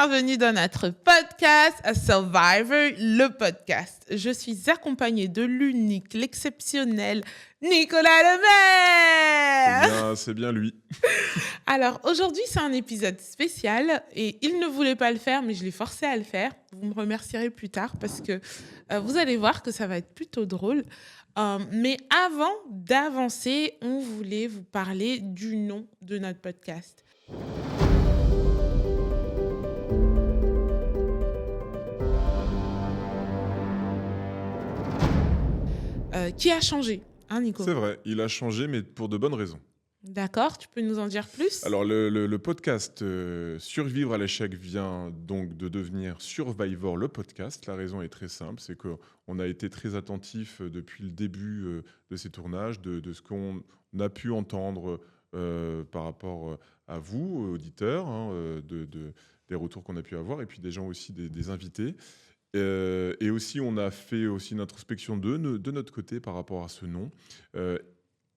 bienvenue dans notre podcast Survivor, le podcast. Je suis accompagnée de l'unique, l'exceptionnel Nicolas Lemaire. C'est bien lui. Alors, aujourd'hui, c'est un épisode spécial et il ne voulait pas le faire, mais je l'ai forcé à le faire. Vous me remercierez plus tard parce que vous allez voir que ça va être plutôt drôle. Mais avant d'avancer, on voulait vous parler du nom de notre podcast. Qui a changé, hein, Nico ? C'est vrai, il a changé, mais pour de bonnes raisons. D'accord, tu peux nous en dire plus ? Alors, le podcast Survivre à l'échec vient donc de devenir Survivor, le podcast. La raison est très simple, c'est qu'on a été très attentif depuis le début de ces tournages, de ce qu'on a pu entendre par rapport à vous, auditeurs, hein, des retours qu'on a pu avoir, et puis des gens aussi, des invités. Et aussi, on a fait aussi une introspection de notre côté par rapport à ce nom.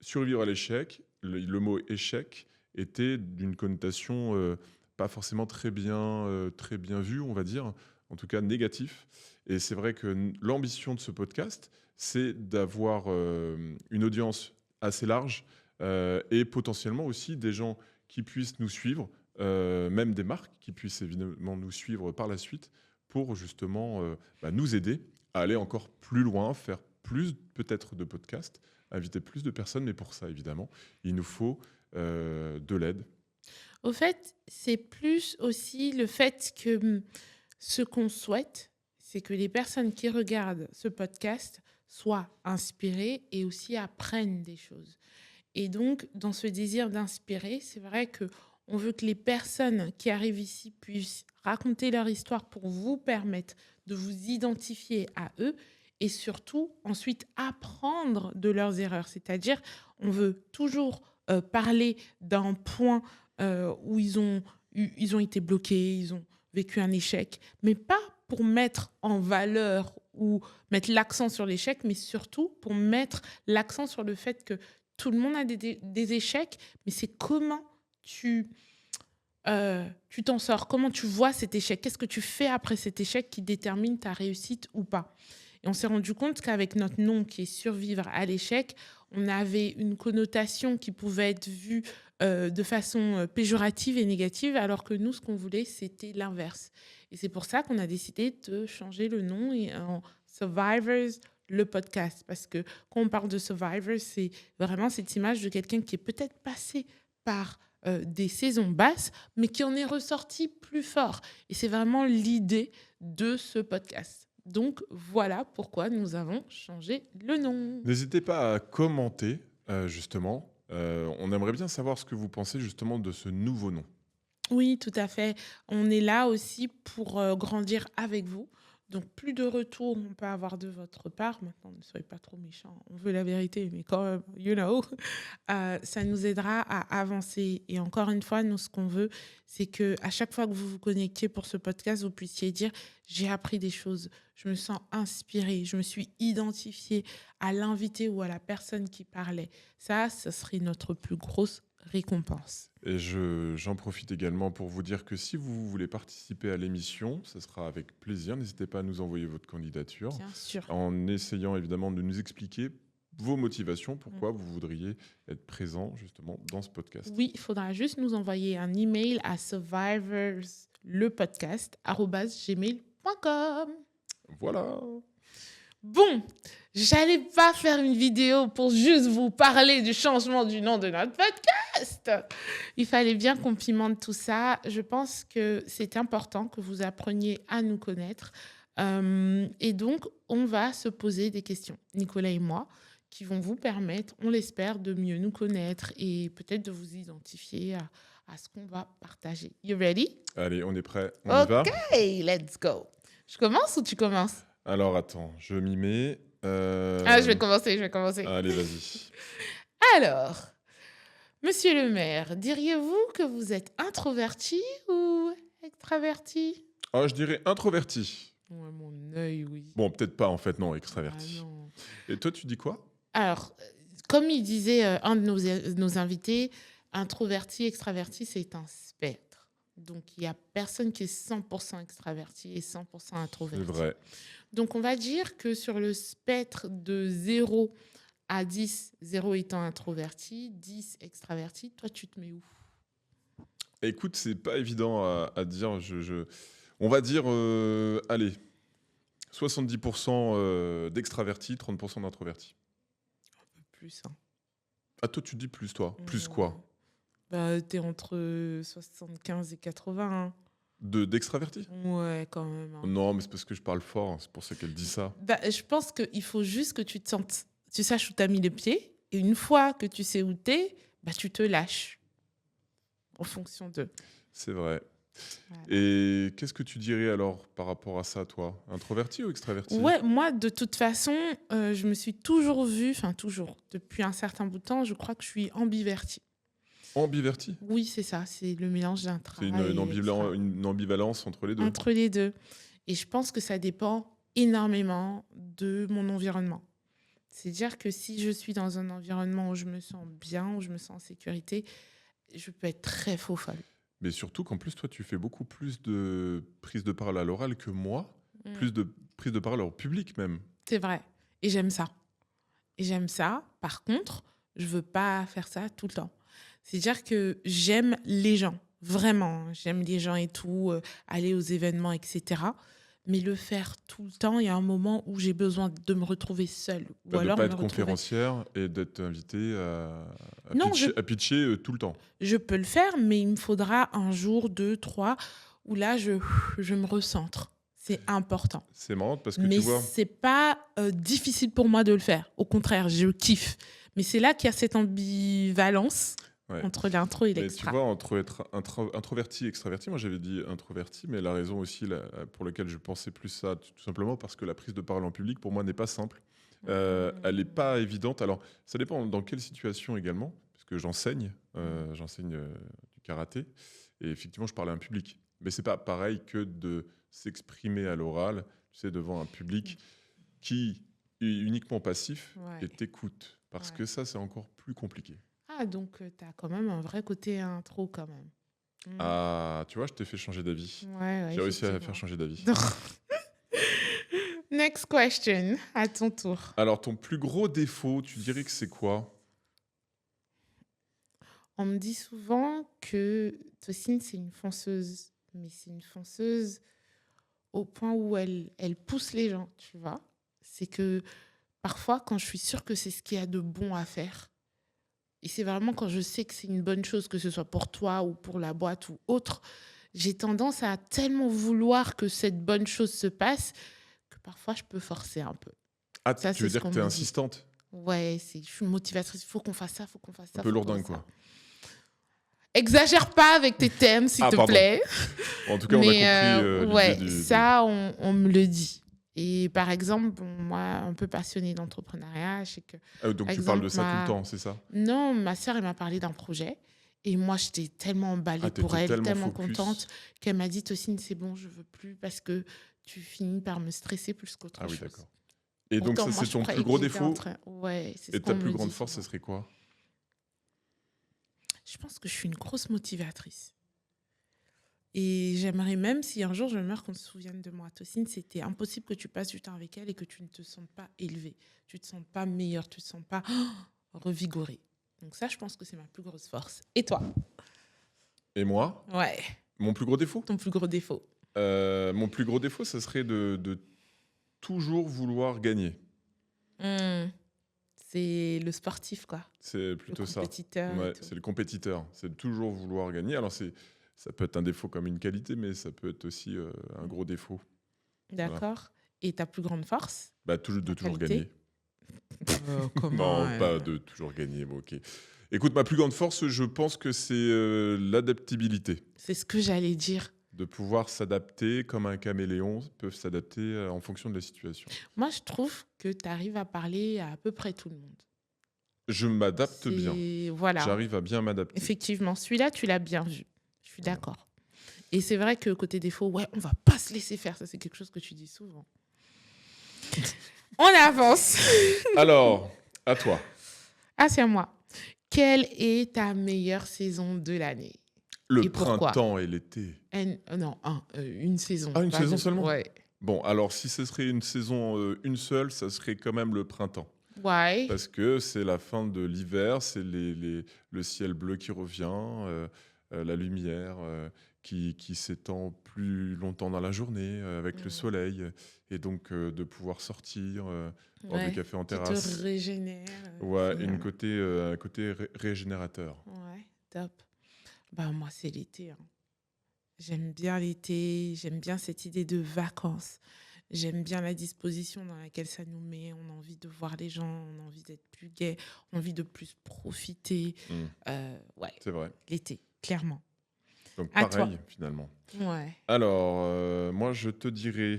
Survivre à l'échec, le mot échec était d'une connotation pas forcément très bien vue, on va dire, en tout cas négatif. Et c'est vrai que l'ambition de ce podcast, c'est d'avoir une audience assez large et potentiellement aussi des gens qui puissent nous suivre, même des marques qui puissent évidemment nous suivre par la suite, pour justement nous aider à aller encore plus loin, faire plus peut-être de podcasts, inviter plus de personnes. Mais pour ça, évidemment, il nous faut de l'aide. Au fait, c'est plus aussi le fait que ce qu'on souhaite, c'est que les personnes qui regardent ce podcast soient inspirées et aussi apprennent des choses. Et donc, dans ce désir d'inspirer, c'est vrai qu'on veut que les personnes qui arrivent ici puissent raconter leur histoire pour vous permettre de vous identifier à eux et surtout ensuite apprendre de leurs erreurs. C'est-à-dire, on veut toujours parler d'un point où ils ont été bloqués, ils ont vécu un échec, mais pas pour mettre en valeur ou mettre l'accent sur l'échec, mais surtout pour mettre l'accent sur le fait que tout le monde a des échecs, mais c'est comment tu t'en sors, comment tu vois cet échec, qu'est-ce que tu fais après cet échec qui détermine ta réussite ou pas. Et on s'est rendu compte qu'avec notre nom qui est Survivre à l'échec, on avait une connotation qui pouvait être vue de façon péjorative et négative, alors que nous, ce qu'on voulait, c'était l'inverse. Et c'est pour ça qu'on a décidé de changer le nom en Survivors, le podcast. Parce que quand on parle de Survivors, c'est vraiment cette image de quelqu'un qui est peut-être passé par des saisons basses, mais qui en est ressorti plus fort. Et c'est vraiment l'idée de ce podcast. Donc, voilà pourquoi nous avons changé le nom. N'hésitez pas à commenter, justement. On aimerait bien savoir ce que vous pensez justement de ce nouveau nom. Oui, tout à fait. On est là aussi pour grandir avec vous. Donc, plus de retours on peut avoir de votre part. Maintenant, ne soyez pas trop méchants. On veut la vérité, mais quand même, ça nous aidera à avancer. Et encore une fois, nous, ce qu'on veut, c'est qu'à chaque fois que vous vous connectiez pour ce podcast, vous puissiez dire « J'ai appris des choses, je me sens inspirée, je me suis identifiée à l'invité ou à la personne qui parlait. » Ça serait notre plus grosse récompense. Et j'en profite également pour vous dire que si vous voulez participer à l'émission, ce sera avec plaisir. N'hésitez pas à nous envoyer votre candidature. Bien sûr. En essayant évidemment de nous expliquer vos motivations, pourquoi vous voudriez être présent justement dans ce podcast. Oui, il faudra juste nous envoyer un email à survivorslepodcast@gmail.com. Voilà. Bon, j'allais pas faire une vidéo pour juste vous parler du changement du nom de notre podcast. Il fallait bien qu'on pimente tout ça. Je pense que c'est important que vous appreniez à nous connaître. Et donc, on va se poser des questions, Nicolas et moi, qui vont vous permettre, on l'espère, de mieux nous connaître et peut-être de vous identifier à ce qu'on va partager. You ready? Allez, on est prêt. On y va. OK, let's go. Je commence ou tu commences? Alors attends, je m'y mets. Je vais commencer. Allez, vas-y. Alors, monsieur le maire, diriez-vous que vous êtes introverti ou extraverti? Oh, je dirais introverti. Ouais, mon œil, oui. Bon, peut-être pas en fait, non, extraverti. Ah non. Et toi, tu dis quoi? Alors, comme il disait un de nos invités, introverti, extraverti, c'est un spectre. Donc, il n'y a personne qui est 100% extraverti et 100% C'est introverti. vrai. Donc, on va dire que sur le spectre de 0 à 10, 0 étant introverti, 10 extraverti, toi, tu te mets où? Écoute, c'est pas évident à dire. On va dire, allez, 70% d'extravertis, 30% d'introvertis. Plus, hein. Ah, toi, tu dis plus, toi. Plus Ouais. quoi? Bah, t'es entre 75 et 80, hein. D'extravertis? Ouais, quand même, hein. Non, mais c'est parce que je parle fort, hein, c'est pour ça qu'elle dit ça. Bah, je pense qu'il faut juste que tu te sentes, tu saches où tu as mis les pieds. Et une fois que tu sais où t'es, bah, tu te lâches en fonction de. C'est vrai. Voilà. Et qu'est-ce que tu dirais alors par rapport à ça, toi? Introverti ou extraverti? Ouais, moi, de toute façon, je me suis toujours vue, enfin toujours, depuis un certain bout de temps, je crois que je suis ambivertie. Ambiverti? Oui, c'est ça, c'est le mélange d'intra C'est et extra. une ambivalence entre les deux. Entre les deux. Et je pense que ça dépend énormément de mon environnement. C'est-à-dire que si je suis dans un environnement où je me sens bien, où je me sens en sécurité, je peux être très faux folle. Mais surtout qu'en plus, toi, tu fais beaucoup plus de prise de parole à l'oral que moi, Mm. plus de prise de parole au public même. C'est vrai. Et j'aime ça. Et j'aime ça. Par contre, je veux pas faire ça tout le temps. C'est-à-dire que j'aime les gens. Vraiment. J'aime les gens et tout, aller aux événements, etc. Mais le faire tout le temps, il y a un moment où j'ai besoin de me retrouver seule. Ou Bah, de ne alors pas me être retrouver. conférencière et d'être invité Non, à pitcher tout le temps. je peux le faire, mais il me faudra un jour, 2, 3, où là, je me recentre. C'est important. C'est marrant parce que Mais tu vois, c'est pas difficile pour moi de le faire. Au contraire, je kiffe. Mais c'est là qu'il y a cette ambivalence ouais. entre l'intro et Mais tu l'extra. vois, entre être introverti et extraverti, moi j'avais dit introverti, mais la raison aussi pour laquelle je pensais plus ça, tout simplement parce que la prise de parole en public, pour moi, n'est pas simple. Elle n'est pas évidente. Alors, ça dépend dans quelle situation également, parce que j'enseigne du karaté, et effectivement, je parle à un public. Mais c'est pas pareil que de s'exprimer à l'oral, tu sais, devant un public qui est uniquement passif Ouais. et t'écoute. Parce Ouais. que ça, c'est encore plus compliqué. Ah, donc tu as quand même un vrai côté intro quand même. Ah, tu vois, je t'ai fait changer d'avis. Ouais, J'ai réussi à effectivement. faire changer d'avis. Next question, à ton tour. Alors, ton plus gros défaut, tu dirais que c'est quoi? On me dit souvent que Tocine, c'est une fonceuse. Mais c'est une fonceuse au point où elle pousse les gens, tu vois. C'est que parfois, quand je suis sûre que c'est ce qu'il y a de bon à faire, et c'est vraiment quand je sais que c'est une bonne chose, que ce soit pour toi ou pour la boîte ou autre, j'ai tendance à tellement vouloir que cette bonne chose se passe que parfois je peux forcer un peu. Ah, Ça, tu c'est veux ce dire que qu'on tu es me dit. insistante? Ouais, je suis motivatrice, il faut qu'on fasse ça, il faut qu'on fasse ça. Un peu faut qu'on lourdingue, fasse ça. quoi. Exagère pas avec tes thèmes, s'il te pardon. plaît. En tout cas, on a compris ouais, l'idée du... ça, on me le dit. Et par exemple, bon, moi, un peu passionnée d'entrepreneuriat, je sais que... Ah, donc par tu parles de exemple, ça tout le temps, c'est ça? Non, ma sœur, elle m'a parlé d'un projet. Et moi, j'étais tellement emballée Ah, pour t'étais elle, tellement tellement focus. contente, qu'elle m'a dit, Tocine, c'est bon, je veux plus parce que tu finis par me stresser plus qu'autre Ah oui, chose. d'accord. Et donc, Pourtant, ça, moi, c'est je ton croyais plus que gros j'étais en défaut? train... Ouais, c'est ce Et qu'on ta me plus dit grande force, souvent. ce serait quoi? Je pense que je suis une grosse motivatrice. Et j'aimerais même, si un jour je meurs, qu'on se souvienne de moi. Tocine, c'était impossible que tu passes du temps avec elle et que tu ne te sentes pas élevée. Tu ne te sens pas meilleure, tu ne te sens pas revigorée. Donc ça, je pense que c'est ma plus grosse force. Et toi? Et moi? Ouais, Mon plus gros défaut? ton plus gros défaut. Mon plus gros défaut, ça serait de toujours vouloir gagner. C'est le sportif, quoi. C'est Le plutôt ça. compétiteur. Ouais, et tout. c'est le compétiteur. C'est de toujours vouloir gagner. Alors, ça peut être un défaut comme une qualité, mais ça peut être aussi un gros défaut. D'accord. Et ta plus grande force? Bah, de toujours qualité? gagner. Comment Non, pas de toujours gagner. Bon, ok. Écoute, ma plus grande force, je pense que c'est l'adaptabilité. C'est ce que j'allais dire. De pouvoir s'adapter comme un caméléon, peuvent s'adapter en fonction de la situation. Moi, je trouve que tu arrives à parler à peu près tout le monde. Je m'adapte bien. Voilà. J'arrive à bien m'adapter. Effectivement, celui-là, tu l'as bien vu. Je suis d'accord. Et c'est vrai que côté défaut, ouais, on va pas se laisser faire. Ça, c'est quelque chose que tu dis souvent. On avance. Alors, à toi. Ah, c'est à moi. Quelle est ta meilleure saison de l'année? Le et pourquoi? printemps et l'été. Non, une saison, Ah, une pas saison 2. seulement? Ouais. Bon, alors si ce serait une saison, une seule, ça serait quand même le printemps. Why? Parce que c'est la fin de l'hiver, c'est le ciel bleu qui revient, la lumière qui s'étend plus longtemps dans la journée avec le Mmh. soleil, et donc de pouvoir sortir, boire des Ouais, cafés en tu te terrasse. régénères, Ouais, génial. un côté régénérateur. Ouais, top. Bah, moi, c'est l'été, hein. J'aime bien l'été, j'aime bien cette idée de vacances. J'aime bien la disposition dans laquelle ça nous met. On a envie de voir les gens, on a envie d'être plus gai, on a envie de plus profiter. Mm, Ouais, c'est vrai. l'été, clairement. Donc À toi. pareil, finalement. Ouais. Alors, moi, je te dirais,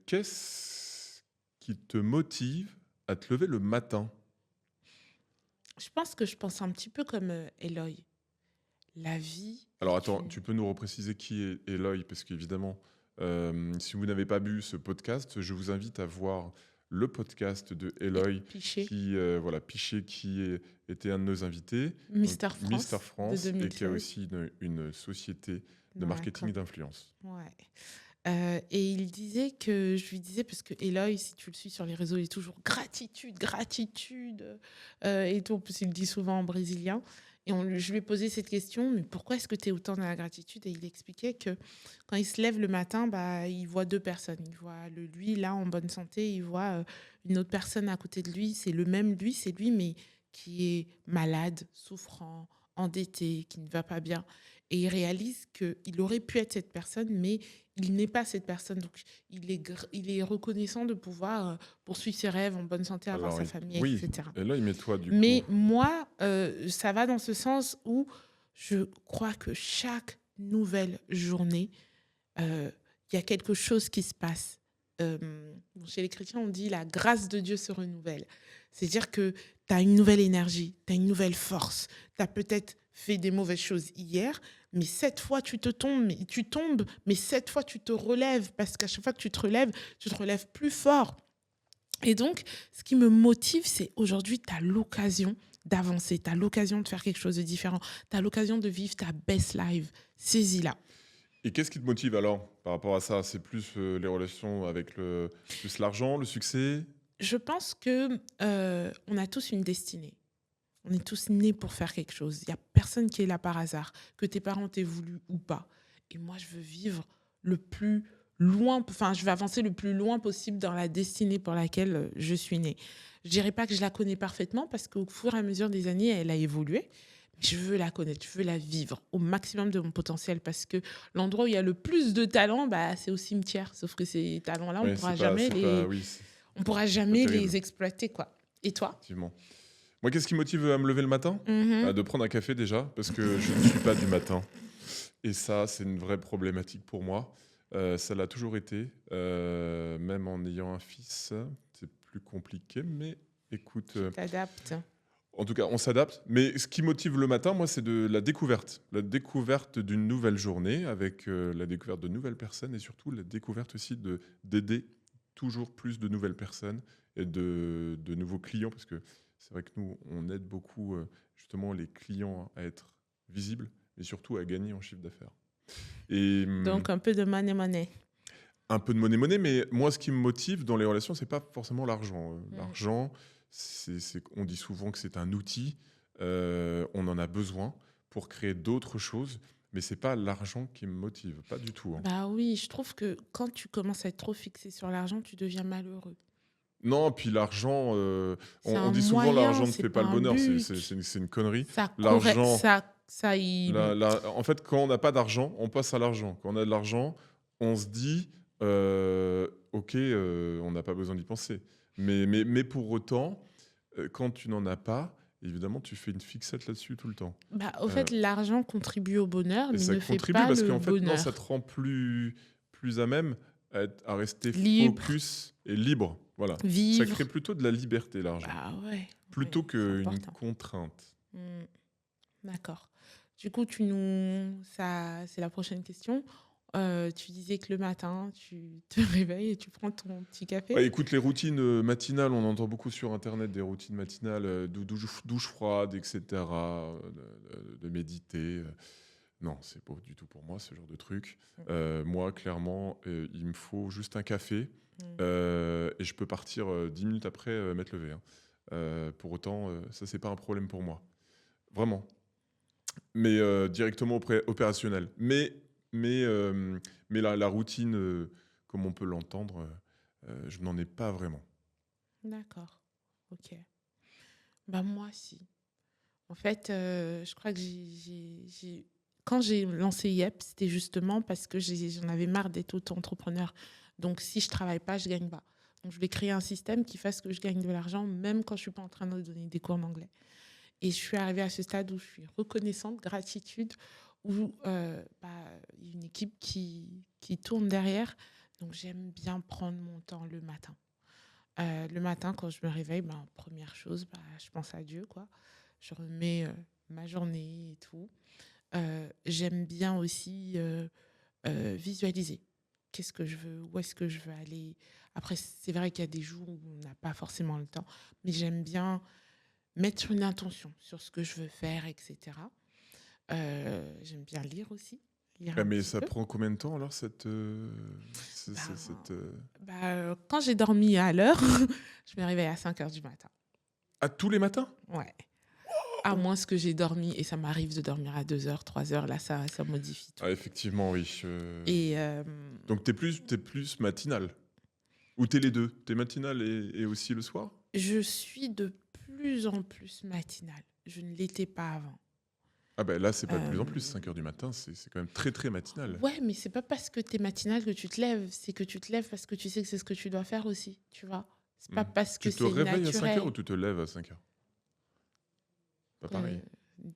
qu'est-ce qui te motive à te lever le matin? Je pense que je pense un petit peu comme Eloy. La vie Alors est attends, une... tu peux nous repréciser qui est Eloy? Parce qu'évidemment, si vous n'avez pas vu ce podcast, je vous invite à voir le podcast de Eloy, Piché, voilà, Piché, était un de nos invités, donc Mister Mister France de France, et qui a 2016 aussi une société de dans la marketing et com. d'influence. Ouais. Et il disait que, je lui disais, parce que Eloy, si tu le suis sur les réseaux, il est toujours gratitude, gratitude. Et tout, en plus, il le dit souvent en brésilien. Et je lui ai posé cette question, mais pourquoi est-ce que tu es autant dans la gratitude? Et il expliquait que quand il se lève le matin, bah, il voit deux personnes. Il voit lui, là, en bonne santé. Il voit une autre personne à côté de lui. C'est le même lui, c'est lui, mais qui est malade, souffrant, endetté, qui ne va pas bien. Et il réalise qu'il aurait pu être cette personne, mais il n'est pas cette personne. Donc, il est reconnaissant de pouvoir poursuivre ses rêves en bonne santé, avoir Alors sa famille, oui, etc. Eloy, mais toi du coup, Mais moi, ça va dans ce sens où je crois que chaque nouvelle journée, il y a quelque chose qui se passe. Chez les chrétiens, on dit la grâce de Dieu se renouvelle. C'est-à-dire que tu as une nouvelle énergie, tu as une nouvelle force. Tu as peut-être fait des mauvaises choses hier, mais cette fois, tu tombes, mais cette fois, tu te relèves, parce qu'à chaque fois que tu te relèves plus fort. Et donc, ce qui me motive, c'est aujourd'hui, tu as l'occasion d'avancer, tu as l'occasion de faire quelque chose de différent, tu as l'occasion de vivre ta best life. Saisis-la. et qu'est-ce qui te motive alors par rapport à ça? C'est plus les relations avec plus l'argent, le succès? Je pense que on a tous une destinée. On est tous nés pour faire quelque chose. Il n'y a personne qui est là par hasard, que tes parents t'aient voulu ou pas. Et moi, je veux vivre le plus loin, enfin, je veux avancer le plus loin possible dans la destinée pour laquelle je suis née. Je dirais pas que je la connais parfaitement parce qu'au fur et à mesure des années, elle a évolué. Mais je veux la connaître, je veux la vivre au maximum de mon potentiel parce que l'endroit où il y a le plus de talents, bah, c'est au cimetière. Sauf que ces talents-là, Oui, oui, on pourra c'est pas jamais terrible, les exploiter, quoi. Et toi? effectivement. Moi, qu'est-ce qui me motive à me lever le matin? Mhm. De prendre un café déjà, parce que je ne suis pas du matin. Et ça, c'est une vraie problématique pour moi. Ça l'a toujours été, même en ayant un fils, c'est plus compliqué, mais écoute, Tu t'adaptes. en tout cas, on s'adapte. Mais ce qui motive le matin, moi, c'est de la découverte d'une nouvelle journée, avec la découverte de nouvelles personnes, et surtout la découverte aussi d'aider toujours plus de nouvelles personnes et de nouveaux clients, parce que c'est vrai que nous, on aide beaucoup justement les clients à être visibles, mais surtout à gagner en chiffre d'affaires. Et Donc, un peu de money. un peu de monnaie, mais moi, ce qui me motive dans les relations, c'est pas forcément l'argent. Mm. L'argent, on dit souvent que c'est un outil, on en a besoin pour créer d'autres choses, mais c'est pas l'argent qui me motive, pas du tout, hein. Bah oui, je trouve que quand tu commences à être trop fixé sur l'argent, tu deviens malheureux. Non, puis l'argent, C'est on un dit souvent moyen, l'argent ne c'est fait pas pas le un bonheur, but. c'est une connerie. Ça correct, L'argent, il... en fait, quand on n'a pas d'argent, on passe à l'argent. Quand on a de l'argent, on se dit, ok, on n'a pas besoin d'y penser. Mais pour autant, quand tu n'en as pas, évidemment, tu fais une fixette là-dessus tout le temps. Bah, au Euh, fait, l'argent contribue au bonheur, et mais ça ne fait contribue pas parce le qu'en fait, non, ça te bonheur. rend plus à même à rester Libre, focus et libre. Voilà. Ça crée vivre. plutôt de la liberté, l'argent, Bah ouais, plutôt c'est qu'une important. contrainte. Mm, d'accord. Du coup, ça, c'est la prochaine question. tu disais que le matin, tu te réveilles et tu prends ton petit café. Ouais, écoute, les routines matinales, on entend beaucoup sur Internet des routines matinales, douche froide, etc., de méditer. Non, c'est pas du tout pour moi, ce genre de truc. Moi, clairement, il me faut juste un café Mm. et je peux partir 10 minutes après m'être levé, hein. Pour autant, ça, c'est pas un problème pour moi. Vraiment. Mais directement opérationnel. Mais la routine, comme on peut l'entendre, je n'en ai pas vraiment. D'accord. Ok. Bah moi, si. En fait, je crois que quand j'ai lancé YEP, c'était justement parce que j'en avais marre d'être auto-entrepreneur. Donc, si je travaille pas, je gagne pas. Donc, je vais créer un système qui fasse que je gagne de l'argent, même quand je suis pas en train de donner des cours d'anglais. Et je suis arrivée à ce stade où je suis reconnaissante, gratitude, où il y a une équipe qui tourne derrière. Donc, j'aime bien prendre mon temps le matin. Le matin, quand je me réveille, première chose, je pense à Dieu, quoi. Je remets ma journée et tout. J'aime bien aussi visualiser. Qu'est-ce que je veux, où est-ce que je veux aller. Après, c'est vrai qu'il y a des jours où on n'a pas forcément le temps, mais j'aime bien mettre une intention sur ce que je veux faire, etc. J'aime bien lire aussi, lire Ah, un mais petit ça peu. prend combien de temps alors Ben, cette, quand j'ai dormi à l'heure, je me réveille à 5 heures du matin. Ah, tous les matins? Ouais. À moins que j'ai dormi, et ça m'arrive de dormir à 2 heures, 3 heures, là, ça modifie tout. Ah, effectivement, oui. Et Donc, t'es plus matinal. Ou t'es les deux? T'es matinal et aussi le soir? je suis de plus en plus matinale. Je ne l'étais pas avant. Ah ben là, c'est pas de plus en plus. Euh, 5 heures du matin, c'est quand même très, très matinal. ouais, mais c'est pas parce que tu es matinale que tu te lèves. C'est que tu te lèves parce que tu sais que c'est ce que tu dois faire aussi, tu vois. C'est pas Hmm. parce que Tu te c'est réveilles à 5 heures ou naturel. tu te lèves à 5 heures? Pas Euh, pareil.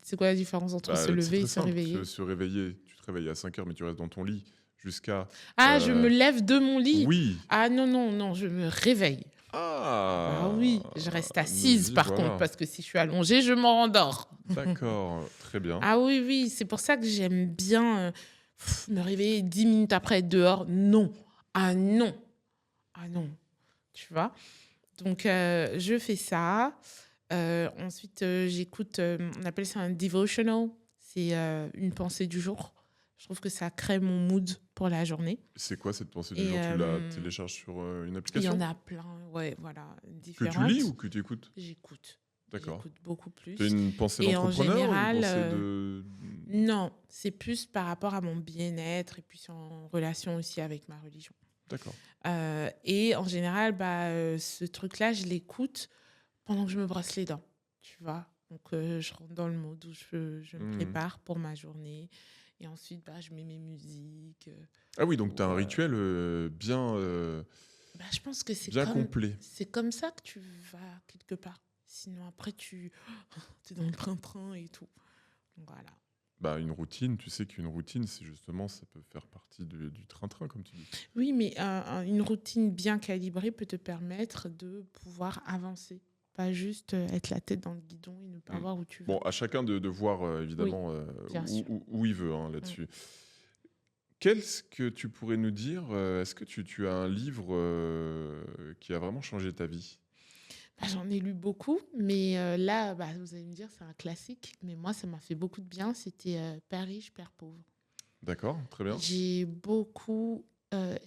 c'est quoi la différence entre se C'est lever et très se simple. réveiller? Se réveiller, tu te réveilles à 5 heures, mais tu restes dans ton lit jusqu'à... Ah, je me euh, lève de mon lit. Oui. Ah non, non, non, je me réveille. Ah bah Ah, oui, je reste nous assise y par contre, voilà. parce que si je suis allongée, je m'en rendors. D'accord, très bien. Ah oui, oui, c'est pour ça que j'aime bien me réveiller 10 minutes après être dehors. Non. Ah non. Ah non. Tu vois? Donc, je fais ça. Ensuite, j'écoute, on appelle ça un devotional. C'est une pensée du jour. Je trouve que ça crée mon mood pour la journée. C'est quoi cette pensée du Et jour? Tu la télécharges sur une il y en application a plein, ouais, voilà, que tu lis ou différentes. que tu écoutes? J'écoute. D'accord. J'écoute beaucoup Tu as plus. une pensée Et en d'entrepreneur ou une général, pensée de... non, c'est plus par rapport à mon bien-être et puis en relation aussi avec ma religion. D'accord. Et en général, ce truc-là, je l'écoute pendant que je me brosse les dents, tu vois. Donc, je rentre dans le mode où je me Hmm. prépare pour ma journée. Et ensuite, je mets mes musiques. Ah oui, donc tu as Ou, un rituel je pense que bien complet. c'est comme ça que tu vas quelque part. Sinon, après, tu es dans le train-train et tout. Donc, voilà. Bah, une routine, tu sais qu'une routine, c'est justement, ça peut faire partie du train-train, comme tu dis. Oui, mais une routine bien calibrée peut te permettre de pouvoir avancer. Pas juste être la tête dans le guidon et ne pas Hmm. voir où tu Bon, vas. à chacun de voir Oui, évidemment bien sûr. où il veut hein, Mm. là-dessus. Qu'est-ce que tu pourrais nous dire est-ce que tu as un livre qui a vraiment changé ta vie? J'en ai lu beaucoup, mais là, vous allez me dire, c'est un classique. Mais moi, ça m'a fait beaucoup de bien. C'était Père riche, Père pauvre. D'accord, très bien. J'ai beaucoup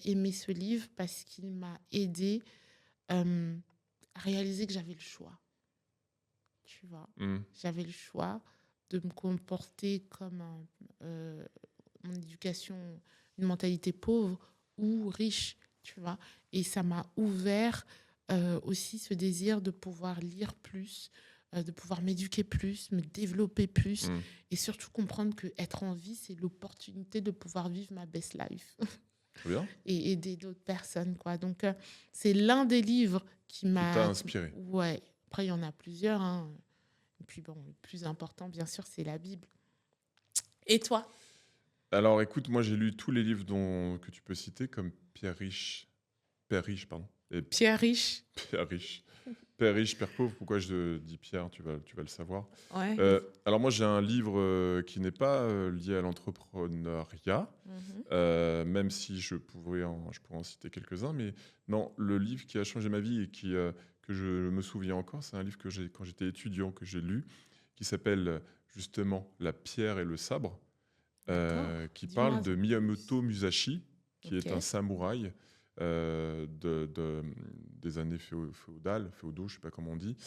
aimé ce livre parce qu'il m'a aidé à réaliser que j'avais le choix. Tu vois, Hmm. j'avais le choix de me comporter comme mon éducation, une mentalité pauvre ou riche, tu vois. Et ça m'a ouvert aussi ce désir de pouvoir lire plus, de pouvoir m'éduquer plus, me développer plus Hmm. et surtout comprendre que être en vie, c'est l'opportunité de pouvoir vivre ma best life Très bien. et aider d'autres personnes, quoi. Donc, c'est l'un des livres qui Qui t'a m'a... inspiré. Ouais, après, il y en a plusieurs, hein. Et puis, bon, le plus important, bien sûr, c'est la Bible. Et toi? Alors écoute, moi j'ai lu tous les livres que tu peux citer, comme Père Riche, pardon, et Pierre Riche. Père Riche, Père riche, père pauvre, pourquoi je dis Pierre, tu vas le savoir. Ouais. Alors moi, j'ai un livre qui n'est pas lié à l'entrepreneuriat, Mhm. même si je pourrais en citer quelques-uns, mais non, le livre qui a changé ma vie et que je me souviens encore, c'est un livre que j'ai, quand j'étais étudiant, que j'ai lu, qui s'appelle justement La pierre et le sabre, D'accord. qui Dis-moi parle de en Miyamoto plus. Musashi, qui Ok. est un samouraï des années féodaux, je sais pas comment on dit,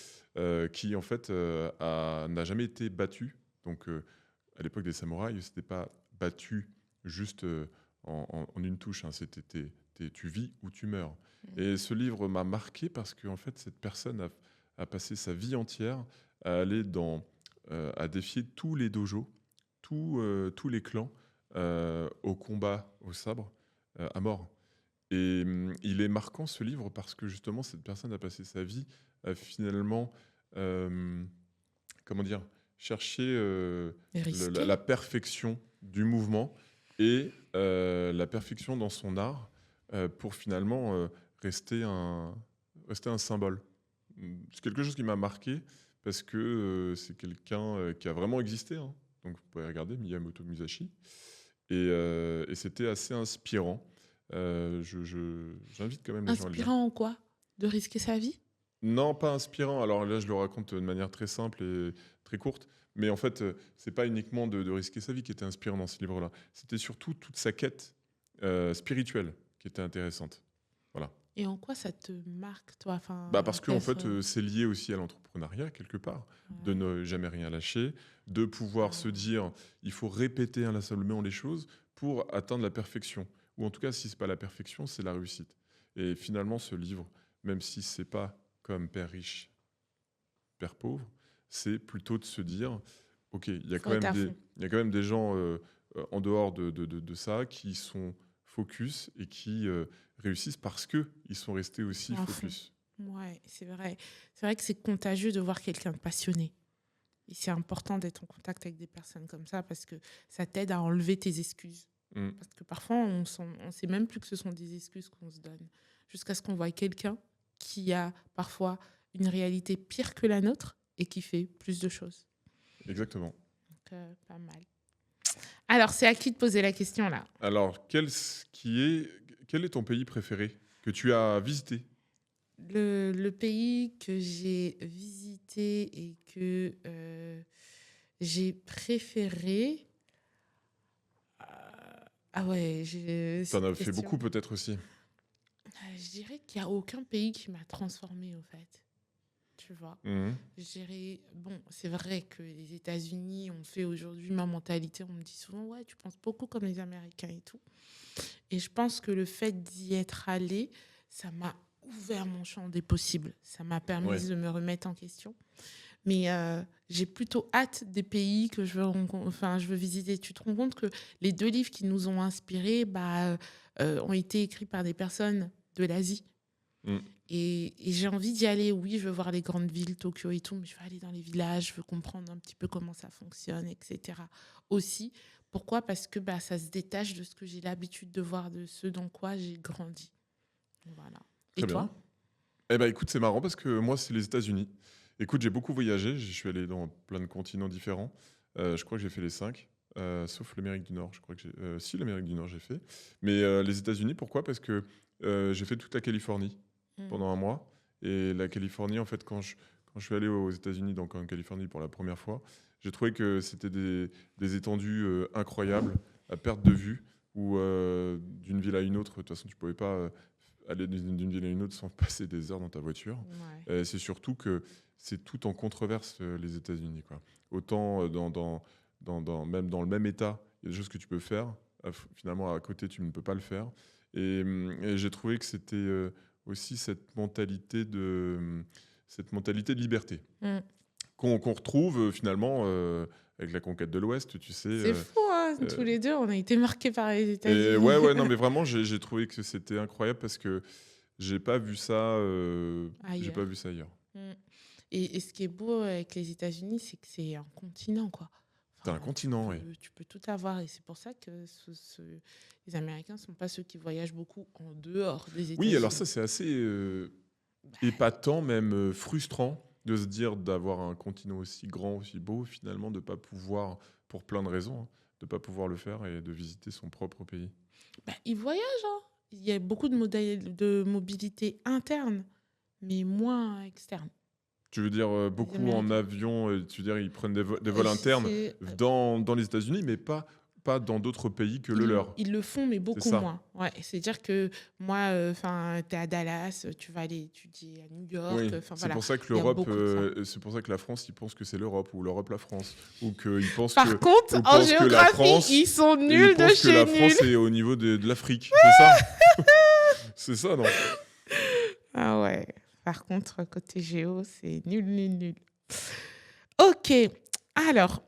qui en fait n'a jamais été battu. Donc à l'époque des samouraïs, c'était pas battu juste en une touche, hein, c'était tu vis ou tu meurs. Mhm. Et ce livre m'a marqué parce que en fait cette personne a passé sa vie entière à aller à défier tous les dojos, tous les clans au combat au sabre à mort. Et il est marquant ce livre parce que justement cette personne a passé sa vie à finalement, euh, comment dire, chercher la Risqué. perfection du mouvement et la perfection dans son art pour finalement rester un symbole. C'est quelque chose qui m'a marqué parce que c'est quelqu'un qui a vraiment existé, hein. Donc vous pouvez regarder Miyamoto Musashi. Et c'était assez inspirant. J'invite quand même les gens à le lire. Inspirant en quoi? De risquer sa vie? Non, pas inspirant. Alors là, je le raconte de manière très simple et très courte. Mais en fait, c'est pas uniquement de risquer sa vie qui était inspirant dans ce livre-là. C'était surtout toute sa quête spirituelle qui était intéressante. Voilà. Et en quoi ça te marque, toi? Bah Enfin, parce qu'en quels fait, sont... c'est lié aussi à l'entrepreneuriat, quelque part, de Ouais. ne jamais rien lâcher, de pouvoir se Ah. dire, il faut répéter inlassablement les choses pour atteindre la perfection. Ou en tout cas, si c'est pas la perfection, c'est la réussite. Et finalement, ce livre, même si c'est pas comme Père riche, Père pauvre, c'est plutôt de se dire, OK, Faut être à fond. il y a quand même des gens en dehors de ça qui sont focus et qui réussissent parce qu'ils sont restés Ils sont aussi à fond. focus. Ouais, c'est vrai. C'est vrai que c'est contagieux de voir quelqu'un de passionné. Et c'est important d'être en contact avec des personnes comme ça parce que ça t'aide à enlever tes excuses. Mm. Parce que parfois, on sait même plus que ce sont des excuses qu'on se donne. Jusqu'à ce qu'on voit quelqu'un qui a parfois une réalité pire que la nôtre et qui fait plus de choses. Exactement. Donc, pas mal. Alors, c'est à qui de poser la question là? Alors, quel est ton pays préféré que tu as visité? Le pays que j'ai visité et que j'ai préféré. Ah ouais, Tu en cette as fait question. beaucoup peut-être aussi. Je dirais qu'il n'y a aucun pays qui m'a transformée, au fait. Tu vois. Mhm. Je dirais, bon, c'est vrai que les États-Unis ont fait aujourd'hui ma mentalité. On me dit souvent, ouais, tu penses beaucoup comme les Américains et tout. Et je pense que le fait d'y être allé, ça m'a ouvert mon champ des possibles. Ça m'a permis Ouais. de me remettre en question. Mais j'ai plutôt hâte des pays que je veux visiter. Tu te rends compte que les deux livres qui nous ont inspirés ont été écrits par des personnes de l'Asie. Mm. Et j'ai envie d'y aller. Oui, je veux voir les grandes villes, Tokyo et tout, mais je veux aller dans les villages, je veux comprendre un petit peu comment ça fonctionne, etc. Aussi, pourquoi? Parce que ça se détache de ce que j'ai l'habitude de voir, de ce dans quoi j'ai grandi. Voilà. Et Très bien. toi? Eh ben, écoute, c'est marrant parce que moi, c'est les États-Unis. Écoute, j'ai beaucoup voyagé. Je suis allé dans plein de continents différents. Je crois que j'ai fait les 5, sauf l'Amérique du Nord. Je crois que si, l'Amérique du Nord, j'ai fait. Mais les États-Unis, pourquoi? Parce que j'ai fait toute la Californie Mm. pendant un mois. Et la Californie, en fait, quand je suis allé aux États-Unis, donc en Californie pour la première fois, j'ai trouvé que c'était des étendues incroyables, à perte de vue, où d'une ville à une autre, de toute façon, tu pouvais pas aller d'une ville à une autre sans passer des heures dans ta voiture. Ouais. C'est surtout que c'est tout en controverse, les États-Unis, quoi. Autant même dans le même État, il y a des choses que tu peux faire. Finalement, à côté, tu ne peux pas le faire. Et j'ai trouvé que c'était aussi cette mentalité de liberté Mm. qu'on retrouve finalement avec la conquête de l'Ouest, tu sais. C'est fou, hein. Euh, Tous les deux, on a été marqués par les et États-Unis. ouais, non, mais vraiment, j'ai trouvé que c'était incroyable parce que j'ai pas vu ça, j'ai pas vu Ailleurs. ça ailleurs. Mm. Et ce qui est beau avec les États-Unis, c'est que c'est un continent, quoi. C'est un continent, oui. Tu peux tout avoir. Et c'est pour ça que les Américains ne sont pas ceux qui voyagent beaucoup en dehors des Oui, alors États-Unis. ça, c'est assez Et pas tant même frustrant de se dire d'avoir un continent aussi grand, aussi beau, finalement, de ne pas pouvoir, pour plein de raisons, hein, de ne pas pouvoir le faire et de visiter son propre pays. Bah, ils voyagent, hein. Il y a beaucoup de mobilité interne, mais moins externe. Tu veux dire Les beaucoup en Américains. avion, tu veux dire ils prennent des vols internes C'est dans les États-Unis, mais pas dans d'autres pays que le leur. ils le font, mais C'est beaucoup ça. moins. Ouais, c'est-à-dire que moi, enfin, tu es à Dallas, tu vas aller étudier à New York. Oui, Enfin c'est voilà, pour ça que il y a l'Europe, beaucoup de ça. c'est pour ça que la France, ils pensent que c'est l'Europe ou l'Europe la France, ou qu'ils pensent Par que, contre, ou en pensent que la géographie, France, ils sont et ils nuls de pensent que chez la nuls. France est au niveau de l'Afrique, c'est ça? C'est ça, non? Ah ouais. Par contre, côté géo, c'est nul, nul, nul. Ok. Alors,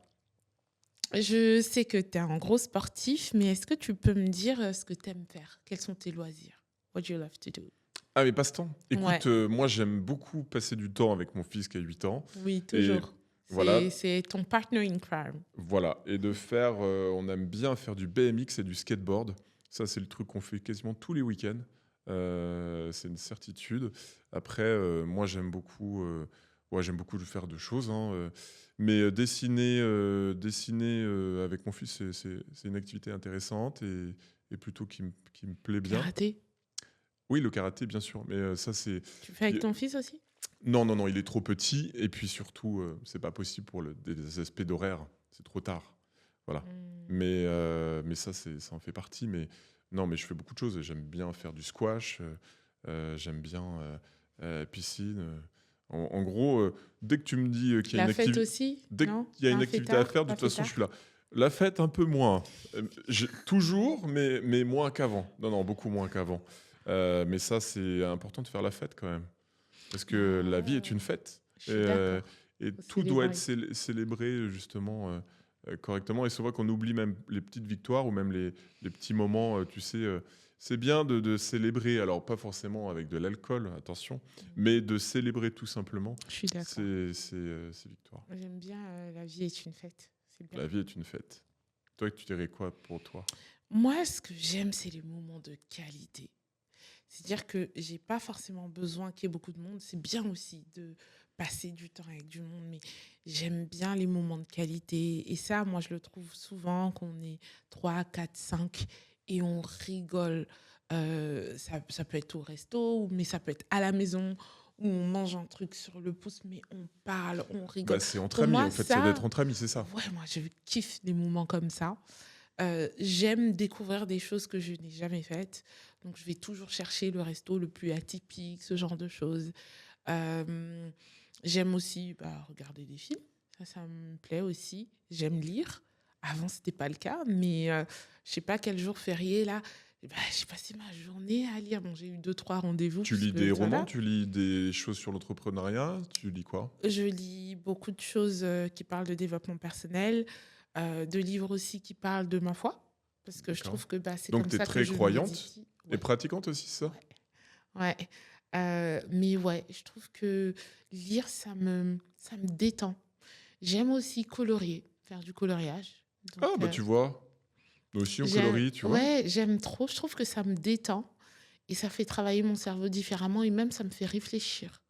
je sais que tu es un gros sportif, mais est-ce que tu peux me dire ce que tu aimes faire? Quels sont tes loisirs? What do you love to do? Ah, mais passe-temps. Ouais, Écoute, moi j'aime beaucoup passer du temps avec mon fils qui a 8 ans, oui, et toujours. voilà, C'est ton partner in crime. voilà, et de faire, on aime bien faire du BMX et du skateboard. Ça, c'est le truc qu'on fait quasiment tous les week-ends. C'est une certitude. Après, moi, j'aime beaucoup faire de choses, hein, mais dessiner avec mon fils, c'est une activité intéressante et plutôt qui me plaît bien. Karaté, Oui, le karaté, bien sûr, mais ça, c'est. tu fais avec ton fils aussi? Non, non, non, il est trop petit et puis surtout, c'est pas possible pour des aspects d'horaire. C'est trop tard. Voilà. Hmm. Mais ça en fait partie. Mais non, mais je fais beaucoup de choses. J'aime bien faire du squash. J'aime bien piscine. En gros, dès que tu me dis qu'il y a une La fête activité, aussi? dès qu'il Non? y a une Un activité à fêtard? faire, de Pas toute façon, je fêtard? suis là. La fête, un peu moins. Toujours, mais moins qu'avant. Non, non, beaucoup moins qu'avant. Mais ça, c'est important de faire la fête quand même. Parce que la vie est une Ouais, fête. je Et, suis d'accord. et Faut tout doit être célébrer. célébré justement correctement. Et c'est vrai qu'on oublie même les petites victoires ou même les petits moments. Tu sais, c'est bien de célébrer. Alors, pas forcément avec de l'alcool, attention, mais de célébrer tout simplement Je suis d'accord. ces victoires. J'aime bien la vie est une fête. C'est bien. La vie est une fête. Toi, tu dirais quoi pour toi? Moi, ce que j'aime, c'est les moments de qualité. C'est-à-dire que j'ai pas forcément besoin qu'il y ait beaucoup de monde. C'est bien aussi de passer du temps avec du monde, mais j'aime bien les moments de qualité. Et ça, moi, je le trouve souvent qu'on est 3, 4, 5 et on rigole. Ça peut être au resto, mais ça peut être à la maison où on mange un truc sur le pouce, mais on parle, on Bah, rigole. c'est entre Pour amis. moi, En fait, ça doit être ça, entre amis, c'est ça. ouais, moi, je kiffe les moments comme ça. J'aime découvrir des choses que je n'ai jamais faites. Donc, je vais toujours chercher le resto le plus atypique, ce genre de choses. Euh, J'aime aussi regarder des films. Ça me plaît aussi. J'aime lire. Avant, ce n'était pas le cas, mais je sais pas quel jour férié, là, j'ai passé ma journée à lire. Bon, j'ai eu 2, 3 rendez-vous, Tu parce lis que des romans, voilà. tu lis des choses sur l'entrepreneuriat, tu lis quoi? Je lis beaucoup de choses qui parlent de développement personnel, de livres aussi qui parlent de ma foi, parce que je D'accord. trouve que c'est Donc, comme tu es ça que très je croyante médite. et Ouais, pratiquante aussi, c'est ça? ouais, ouais. Mais ouais, je trouve que lire, ça me détend. J'aime aussi colorier, faire du coloriage. Donc, Ah, bah tu vois, nous aussi on colorie, tu vois. ouais, j'aime trop. Je trouve que ça me détend et ça fait travailler mon cerveau différemment et même ça me fait réfléchir.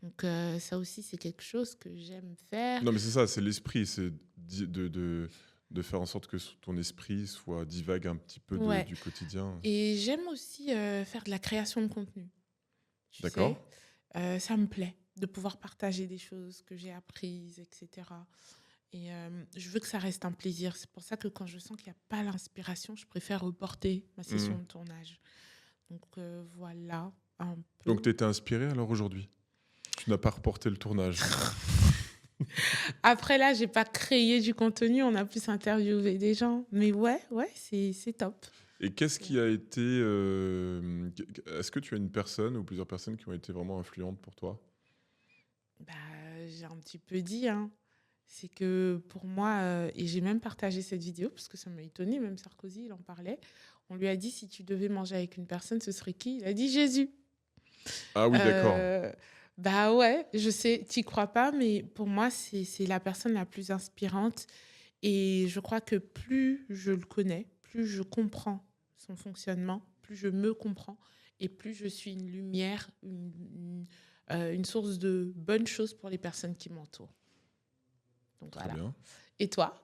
Donc, ça aussi, c'est quelque chose que j'aime faire. Non, mais c'est ça, c'est l'esprit, c'est de faire en sorte que ton esprit soit divague un petit peu Ouais. du quotidien. Et j'aime aussi faire de la création de contenu. Tu D'accord? sais, ça me plaît de pouvoir partager des choses que j'ai apprises, etc. Et je veux que ça reste un plaisir. C'est pour ça que quand je sens qu'il n'y a pas l'inspiration, je préfère reporter ma session Mhm. de tournage. Donc voilà un Donc, peu. tu étais inspiré alors aujourd'hui? Tu n'as pas reporté le tournage. Après là, j'ai pas créé du contenu, on a plus interviewé des gens. Mais ouais, c'est top. Et qu'est-ce qui a été. Est-ce que tu as une personne ou plusieurs personnes qui ont été vraiment influentes pour toi? Bah, j'ai un petit peu dit, hein. C'est que pour moi, et j'ai même partagé cette vidéo parce que ça m'a étonnée, même Sarkozy, il en parlait. On lui a dit si tu devais manger avec une personne, ce serait qui? Il a dit Jésus. Ah oui, d'accord. Euh, Bah ouais, je sais, t'y crois pas, mais pour moi, c'est la personne la plus inspirante. Et je crois que plus je le connais, plus je comprends son fonctionnement, plus je me comprends et plus je suis une lumière, une source de bonnes choses pour les personnes qui m'entourent. Donc Très voilà. bien. Et toi?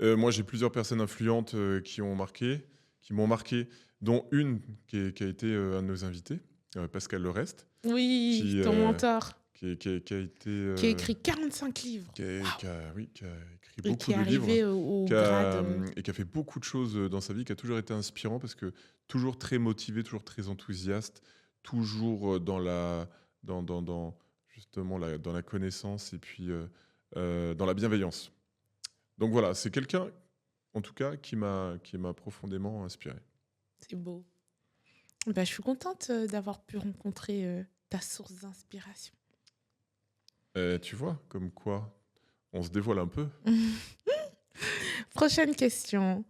Moi, j'ai plusieurs personnes influentes qui m'ont marqué, dont une qui a été un de nos invités, Pascal Lorest, Oui, qui, ton euh, mentor, qui a été, qui a écrit 45 livres. Waouh! qui a écrit Et beaucoup qui est de livres, arrivé au qui grade. a, et qui a fait beaucoup de choses dans sa vie, qui a toujours été inspirant parce que toujours très motivé, toujours très enthousiaste, toujours justement dans la connaissance et puis dans la bienveillance. Donc voilà, c'est quelqu'un, en tout cas, qui m'a profondément inspiré. C'est beau. Bah, je suis contente d'avoir pu rencontrer ta source d'inspiration. Tu vois, comme quoi, on se dévoile un peu. Prochaine question.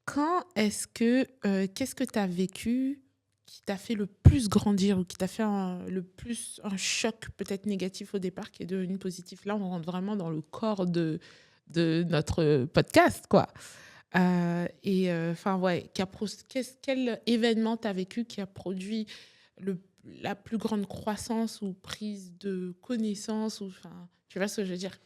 Qu'est-ce que tu as vécu qui t'a fait le plus grandir ou qui t'a fait le plus un choc peut-être négatif au départ qui est devenu positif? Là, on rentre vraiment dans le corps de notre podcast, quoi. Ouais, quel événement tu as vécu qui a produit la plus grande croissance ou prise de connaissance tu vois ce que je veux dire?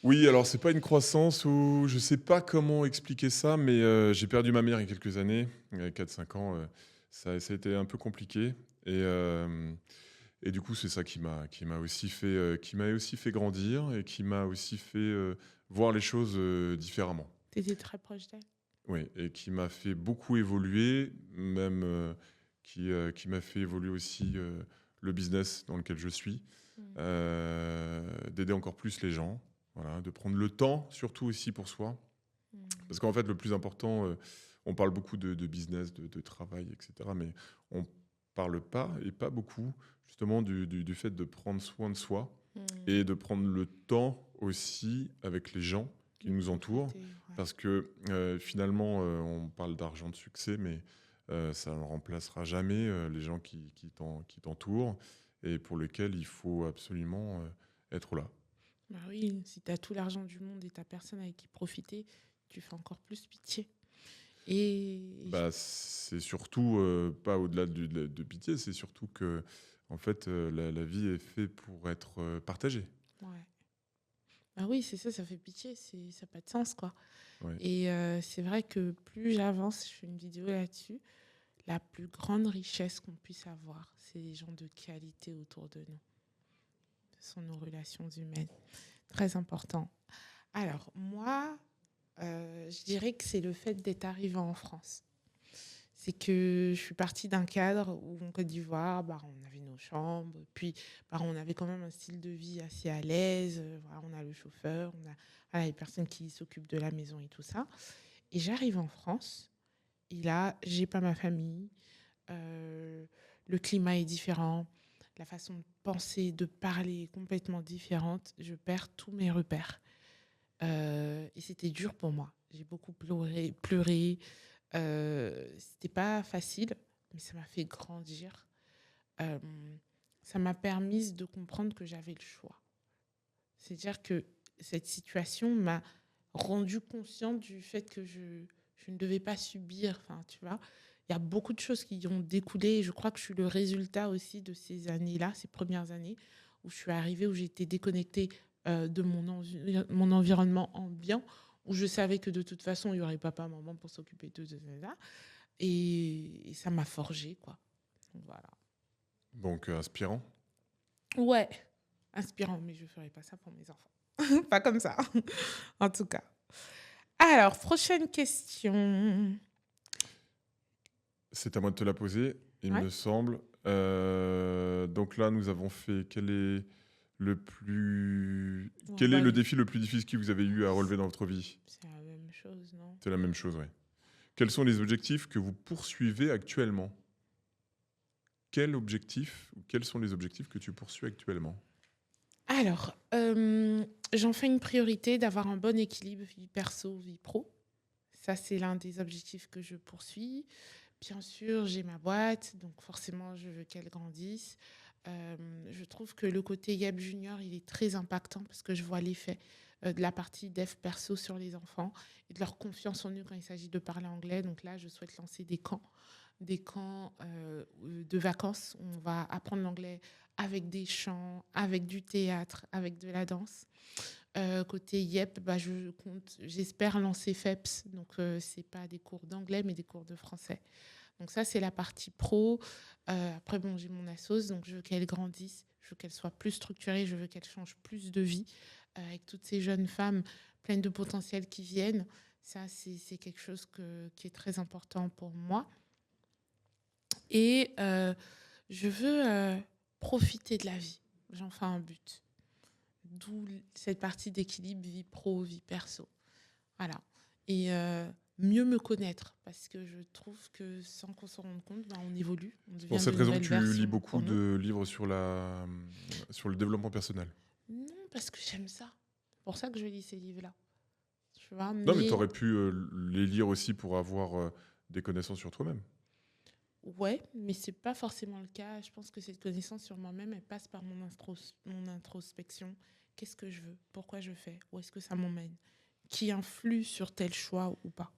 Oui, alors c'est pas une croissance où je sais pas comment expliquer ça, mais j'ai perdu ma mère il y a quelques années, il y a 4-5 ans. Ça a été un peu compliqué. Et, euh, et du coup, c'est ça qui m'a aussi fait grandir et qui m'a aussi fait voir les choses différemment. Tu étais très proche d'elle. Oui, et qui m'a fait beaucoup évoluer, même qui m'a fait évoluer aussi le business dans lequel je suis, Mm. d'aider encore plus les gens, voilà, de prendre le temps, surtout aussi pour soi. Mm. Parce qu'en fait, le plus important, on parle beaucoup de business, de travail, etc., mais on parle pas, et pas beaucoup, justement, du fait de prendre soin de soi Mm. et de prendre le temps aussi avec les gens qui De nous entourent. profiter, ouais. Parce que finalement, on parle d'argent de succès, mais ça ne remplacera jamais les gens qui t'entourent et pour lesquels il faut absolument être là. Bah oui, si tu as tout l'argent du monde et tu personne avec qui profiter, tu fais encore plus pitié. Et Bah, c'est surtout pas au-delà de pitié, c'est surtout que en fait, la vie est faite pour être partagée. ouais. Bah oui, c'est ça, ça fait pitié, ça n'a pas de sens, quoi. Ouais. Et c'est vrai que plus j'avance, je fais une vidéo là-dessus, la plus grande richesse qu'on puisse avoir, c'est les gens de qualité autour de nous. Ce sont nos relations humaines. Très important. Alors, moi, je dirais que c'est le fait d'être arrivée en France. C'est que je suis partie d'un cadre où en Côte d'Ivoire, bah, on avait nos chambres, puis bah, on avait quand même un style de vie assez à l'aise. Voilà, on a le chauffeur, on a voilà, les personnes qui s'occupent de la maison et tout ça. Et j'arrive en France, et là, j'ai pas ma famille, euh, le climat est différent, la façon de penser, de parler est complètement différente. Je perds tous mes repères. Et c'était dur pour moi. J'ai beaucoup pleuré. C'était pas facile, mais ça m'a fait grandir. Euh, Ça m'a permis de comprendre que j'avais le choix. C'est-à-dire que cette situation m'a rendu consciente du fait que je ne devais pas subir. Enfin, tu vois, il y a beaucoup de choses qui ont découlé. Et je crois que je suis le résultat aussi de ces années-là, ces premières années, où je suis arrivée, où j'étais déconnectée de mon environnement ambiant, où je savais que de toute façon, il n'y aurait papa, maman pour s'occuper de ça. Et ça m'a forgée, quoi. Donc, voilà. Donc, inspirant. Ouais, inspirant, mais je ne ferai pas ça pour mes enfants. Pas comme ça, en tout cas. Alors, prochaine question. C'est à moi de te la poser, il Ouais. me semble. Donc là, nous avons fait On quel est va le les- défi le plus difficile que vous avez eu à relever dans votre vie? C'est la même chose, non? C'est la même chose, oui. Quels sont les objectifs que vous poursuivez actuellement? Quels sont les objectifs que tu poursuis actuellement? Alors, j'en fais une priorité d'avoir un bon équilibre vie perso, vie pro. Ça, c'est l'un des objectifs que je poursuis. Bien sûr, j'ai ma boîte, donc forcément, je veux qu'elle grandisse. Je trouve que le côté Yab Junior, il est très impactant parce que je vois l'effet de la partie dev perso sur les enfants et de leur confiance en eux quand il s'agit de parler anglais. Donc là, je souhaite lancer des camps des camps de vacances. On va apprendre l'anglais avec des chants, avec du théâtre, avec de la danse. Côté YEP, j'espère lancer FEPS. Donc, ce n'est pas des cours d'anglais, mais des cours de français. Donc ça, c'est la partie pro. Après, j'ai mon assos, donc je veux qu'elle grandisse, je veux qu'elle soit plus structurée, je veux qu'elle change plus de vie avec toutes ces jeunes femmes pleines de potentiel qui viennent. Ça, c'est quelque chose qui est très important pour moi. Et je veux profiter de la vie. J'en fais un but. D'où cette partie d'équilibre vie pro, vie perso. Voilà. Et mieux me connaître, parce que je trouve que sans qu'on s'en rende compte, on évolue. On devient Pour cette de raison que nouvelles tu lis versions beaucoup pour nous. de livres sur le développement personnel. Non, parce que j'aime ça. C'est pour ça que je lis ces livres-là. Tu vois, Non, mais tu aurais pu les lire aussi pour avoir des connaissances sur toi-même. Ouais, mais c'est pas forcément le cas. Je pense que cette connaissance sur moi-même, elle passe par mon introspection. Qu'est-ce que je veux? Pourquoi je fais? Où est-ce que ça m'emmène? Qui influe sur tel choix ou pas?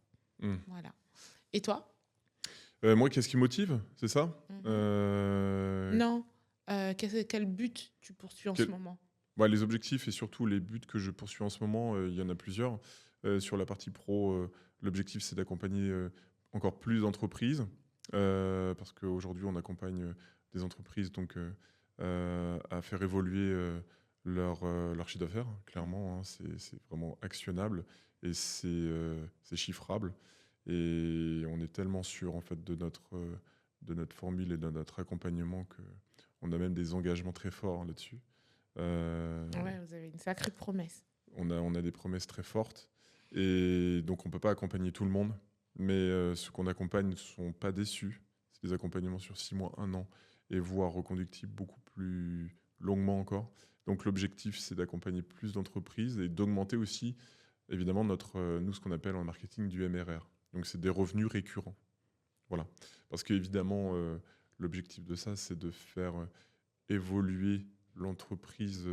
Voilà. Et toi? Moi, qu'est-ce qui motive? C'est ça? Non. Quel but tu poursuis en ce moment? Les objectifs et surtout les buts que je poursuis en ce moment, il y en a plusieurs. Sur la partie pro, l'objectif, c'est d'accompagner encore plus d'entreprises. Parce qu'aujourd'hui, on accompagne des entreprises à faire évoluer leur chiffre d'affaires, clairement. C'est vraiment actionnable et c'est chiffrable. Et on est tellement sûr en fait, de notre formule et de notre accompagnement qu'on a même des engagements très forts là-dessus. Ouais, vous avez une sacrée promesse. On a des promesses très fortes. Et donc, on ne peut pas accompagner tout le monde. Mais ceux qu'on accompagne ne sont pas déçus. C'est des accompagnements sur 6 mois, 1 an, et voire reconductibles beaucoup plus longuement encore. Donc, l'objectif, c'est d'accompagner plus d'entreprises et d'augmenter aussi, évidemment, nous, ce qu'on appelle en marketing du MRR. Donc, c'est des revenus récurrents. Voilà. Parce qu'évidemment, l'objectif de ça, c'est de faire évoluer l'entreprise,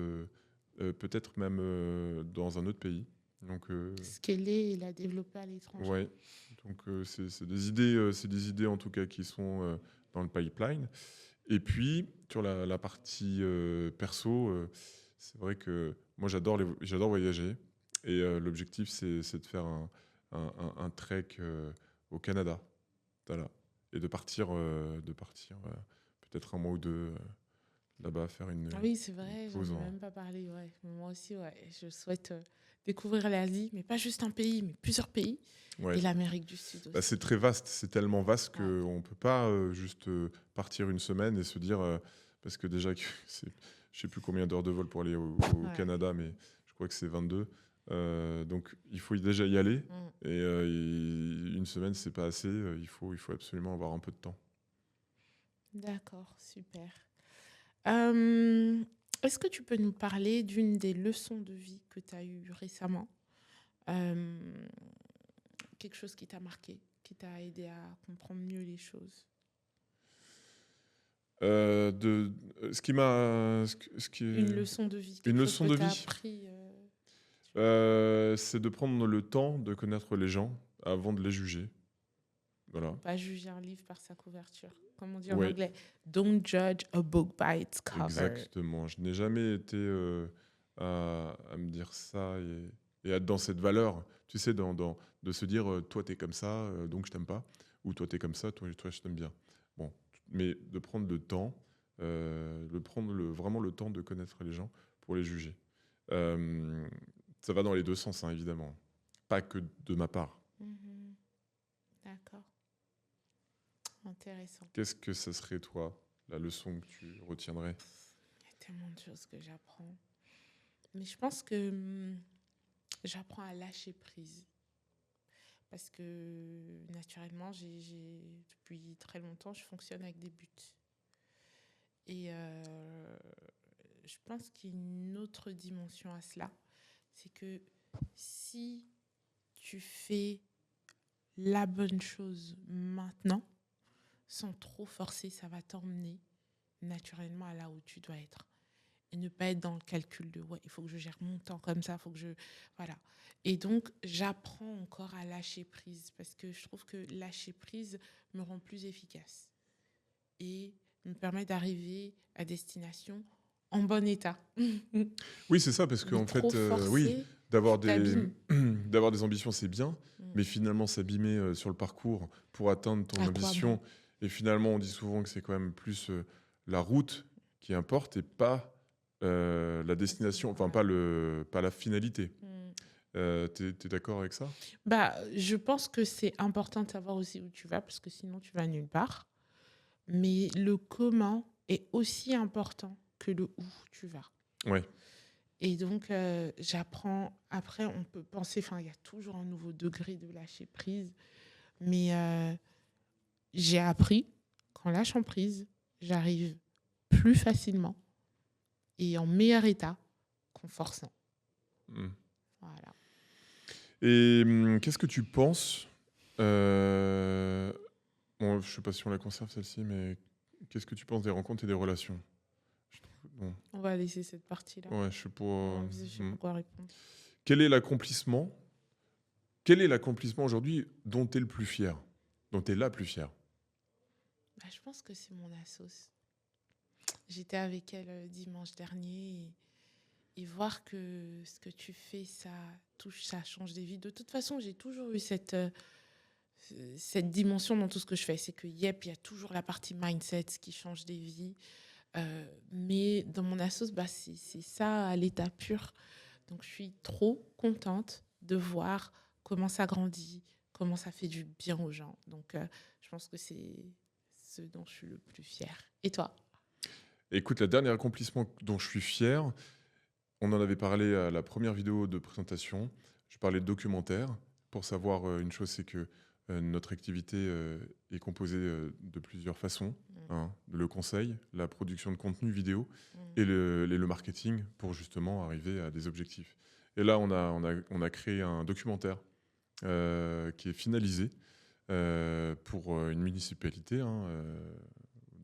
peut-être même dans un autre pays. Donc, scaler et la développer à l'étranger. Ouais. Donc, c'est des idées en tout cas qui sont dans le pipeline. Et puis, sur la partie perso, c'est vrai que moi, j'adore voyager. Et l'objectif, c'est de faire un trek au Canada. Voilà. Et de partir peut-être un mois ou deux là-bas, faire une Oui, c'est vrai, j'en pause. ai même pas parlé. Ouais. Moi aussi, ouais. Je souhaite découvrir l'Asie, mais pas juste un pays, mais plusieurs pays. Ouais. Et l'Amérique du Sud aussi. C'est très vaste, c'est tellement vaste qu'on ne peut pas juste partir une semaine et se dire, parce que déjà, je ne sais plus combien d'heures de vol pour aller au Canada, mais je crois que c'est 22. Donc, il faut déjà y aller. Et une semaine, c'est pas assez. Il faut absolument avoir un peu de temps. D'accord, super. Est-ce que tu peux nous parler d'une des leçons de vie que tu as eues récemment? Quelque chose qui t'a marqué, qui t'a aidé à comprendre mieux les choses? Une leçon de vie. Une leçon de vie. C'est de prendre le temps de connaître les gens avant de les juger. Voilà. Pas juger un livre par sa couverture. Comme on dit en anglais, don't judge a book by its cover. Exactement. Je n'ai jamais été à me dire ça et à être dans cette valeur, tu sais, de se dire toi, t'es comme ça, donc je t'aime pas. Ou toi, t'es comme ça, toi je t'aime bien. Bon, mais de prendre le temps, vraiment le temps de connaître les gens pour les juger. Ça va dans les deux sens, hein, évidemment. Pas que de ma part. D'accord. Intéressant. Qu'est-ce que ça serait, toi, la leçon que tu retiendrais? Il y a tellement de choses que j'apprends. Mais je pense que j'apprends à lâcher prise. Parce que naturellement, depuis très longtemps, je fonctionne avec des buts. Et je pense qu'il y a une autre dimension à cela. C'est que si tu fais la bonne chose maintenant, sans trop forcer, ça va t'emmener naturellement à là où tu dois être. et ne pas être dans le calcul de ouais, il faut que je gère mon temps comme ça, il faut que je voilà. Et donc j'apprends encore à lâcher prise parce que je trouve que lâcher prise me rend plus efficace et me permet d'arriver à destination en bon état. Oui, c'est ça, parce Mais qu'en trop fait, oui, forcé, d'avoir tu des, t'abîmes. d'avoir des ambitions, c'est bien, Mm. mais finalement, s'abîmer sur le parcours pour atteindre ton À quoi bon? ambition, et finalement, on dit souvent que c'est quand même plus la route qui importe et pas la destination, enfin, Voilà. pas la finalité. Mm. T'es d'accord avec ça? Bah, je pense que c'est important de savoir aussi où tu vas parce que sinon tu vas nulle part. Mais le comment est aussi important que le où tu vas. Ouais. Et donc, j'apprends. Après, on peut penser, enfin, il y a toujours un nouveau degré de lâcher prise. Mais j'ai appris qu'en lâchant prise, j'arrive plus facilement et en meilleur état qu'en forçant. Mm. Voilà. Et qu'est-ce que tu penses bon, je sais pas si on la conserve celle-ci, mais qu'est-ce que tu penses des rencontres et des relations? Bon, On va laisser cette partie-là. ouais, je sais pas. On va réfléchir Hmm. pour quoi répondre. Quel est l'accomplissement? Quel est l'accomplissement aujourd'hui dont tu es le plus fier? Dont tu es la plus fière? Bah, je pense que c'est mon assos. J'étais avec elle dimanche dernier et voir que ce que tu fais, ça touche, ça change des vies. De toute façon, j'ai toujours eu cette dimension dans tout ce que je fais. C'est que, yep, il y a toujours la partie mindset qui change des vies. Mais dans mon assos, bah, c'est ça à l'état pur. Donc, je suis trop contente de voir comment ça grandit, comment ça fait du bien aux gens. Donc, je pense que c'est ce dont je suis le plus fière. Et toi? Écoute, le dernier accomplissement dont je suis fier, on en avait parlé à la première vidéo de présentation. Je parlais de documentaire. Pour savoir une chose, c'est que notre activité est composée de plusieurs façons, hein. Le conseil, la production de contenu vidéo et le marketing pour justement arriver à des objectifs. Et là, on a créé un documentaire qui est finalisé pour une municipalité, hein,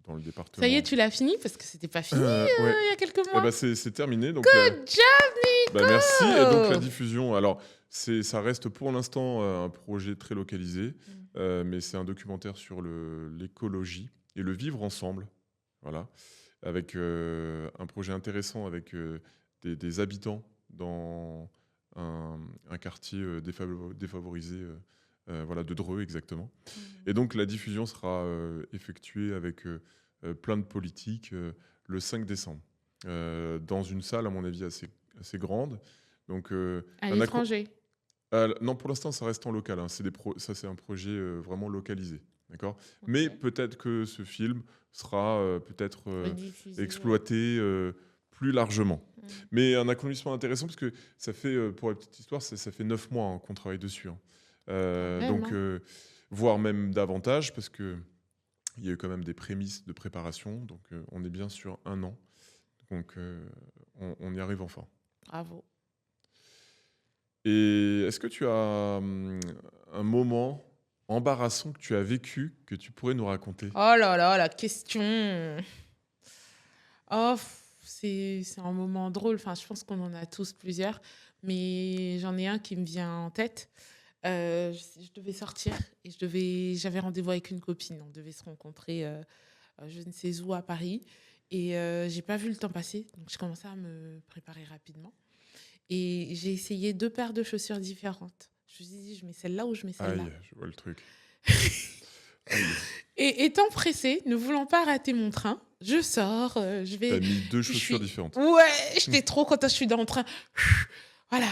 dans le Ça y est, département. tu l'as fini parce que c'était pas fini Ouais. il y a quelques Eh mois. ben, c'est terminé. Donc, Good job, bah, merci. Et donc la Nico! diffusion, alors ça reste pour l'instant un projet très localisé, mais c'est un documentaire sur l'écologie et le vivre ensemble, voilà, avec un projet intéressant avec des habitants dans un quartier défavorisé, voilà, de Dreux exactement. Et donc la diffusion sera effectuée avec plein de politiques le 5 décembre, dans une salle à mon avis assez grande. Donc, À l'étranger. non, pour l'instant, ça reste en local, hein. Ça, c'est un projet vraiment localisé. D'accord. Mais Ok. peut-être que ce film sera peut-être Rediffusé, ouais. exploité plus largement. Mais un accomplissement intéressant, parce que ça fait, pour la petite histoire, ça fait 9 mois, hein, qu'on travaille dessus, hein. Quand même, Donc, hein. voire même davantage, parce qu'il y a eu quand même des prémices de préparation. Donc, on est bien sur 1 an. Donc, on y arrive enfin. Bravo. Et est-ce que tu as un moment embarrassant que tu as vécu que tu pourrais nous raconter? Oh là là, la question. Oh, c'est un moment drôle. Enfin, je pense qu'on en a tous plusieurs. Mais j'en ai un qui me vient en tête. Je devais sortir et j'avais rendez-vous avec une copine. On devait se rencontrer, je ne sais où, à Paris. Et j'ai pas vu le temps passer. Donc, je commençais à me préparer rapidement. Et j'ai essayé 2 paires de chaussures différentes. Je me suis dit, je mets celle-là ou je mets celle-là. Aïe, je vois le truc. Aïe. Et étant pressée, ne voulant pas rater mon train, je sors, je vais... T'as mis 2 je chaussures suis... différentes. Ouais, j'étais trop contente, je suis dans le train. Voilà.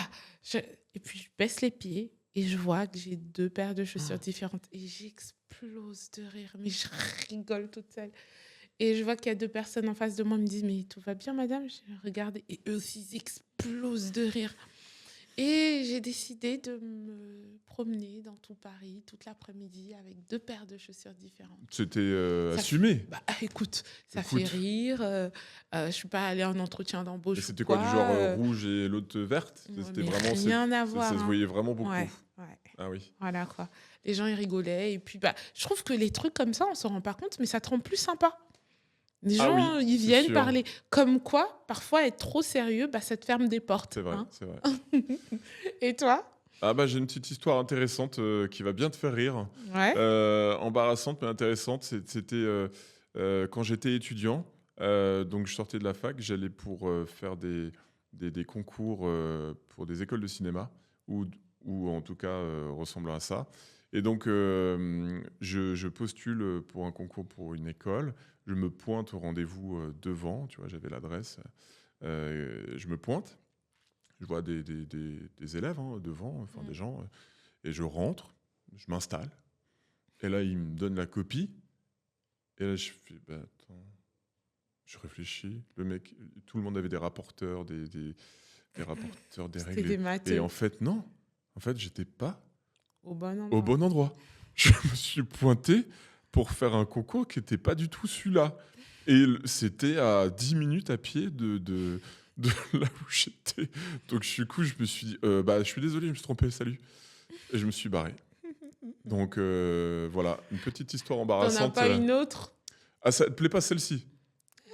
Et puis, je baisse les pieds et je vois que j'ai 2 paires de chaussures différentes. Et j'explose de rire, mais je rigole toute seule. Et je vois qu'il y a 2 personnes en face de moi, me disent, mais tout va bien, madame? Je regarde et eux aussi, ils explosent de rire. Et j'ai décidé de me promener dans tout Paris toute l'après-midi avec 2 paires de chaussures différentes. C'était Ça assumé. Bah, écoute, ça Écoute. fait rire. Je suis pas allée en entretien Et d'embauche ou c'était quoi, du genre quoi. rouge et l'autre verte? Ouais, C'était mais vraiment, rien à voir, ça se hein. voyait vraiment beaucoup. Ouais. Ah oui. Voilà quoi. Les gens ils rigolaient et puis bah je trouve que les trucs comme ça on s'en rend pas compte mais ça te rend plus sympa. Les Ah oui, gens, ils c'est viennent sûr. parler. Comme quoi, parfois, être trop sérieux, bah, ça te ferme des portes. C'est vrai, Hein. c'est vrai. Et toi? Ah bah, j'ai une petite histoire intéressante, qui va bien te faire rire. Ouais. Embarrassante mais intéressante. C'était, quand j'étais étudiant, donc je sortais de la fac, j'allais pour, faire des concours, pour des écoles de cinéma ou ou en tout cas, ressemblant à ça et donc je postule, pour un concours pour une école. Je me pointe au rendez-vous, devant, tu vois? J'avais l'adresse, je me pointe. Je vois des élèves, hein, devant, enfin des Mm. gens, et je rentre, je m'installe, et là, ils me donnent la copie, et là, je fais, bah, attends, je réfléchis, le mec, tout le monde avait des rapporteurs, des rapporteurs des C'était règles, des et matheux. en fait, non, en fait, j'étais pas Au bon au endroit. bon endroit. Je me suis pointé pour faire un concours qui n'était pas du tout celui-là. Et c'était à 10 minutes à pied de là où j'étais. Donc, du coup, je me suis dit, bah, je suis désolé, je me suis trompé, salut. Et je me suis barré. Donc, voilà, une petite histoire T'en as embarrassante. pas une autre? Ah, ça te plaît pas celle-ci?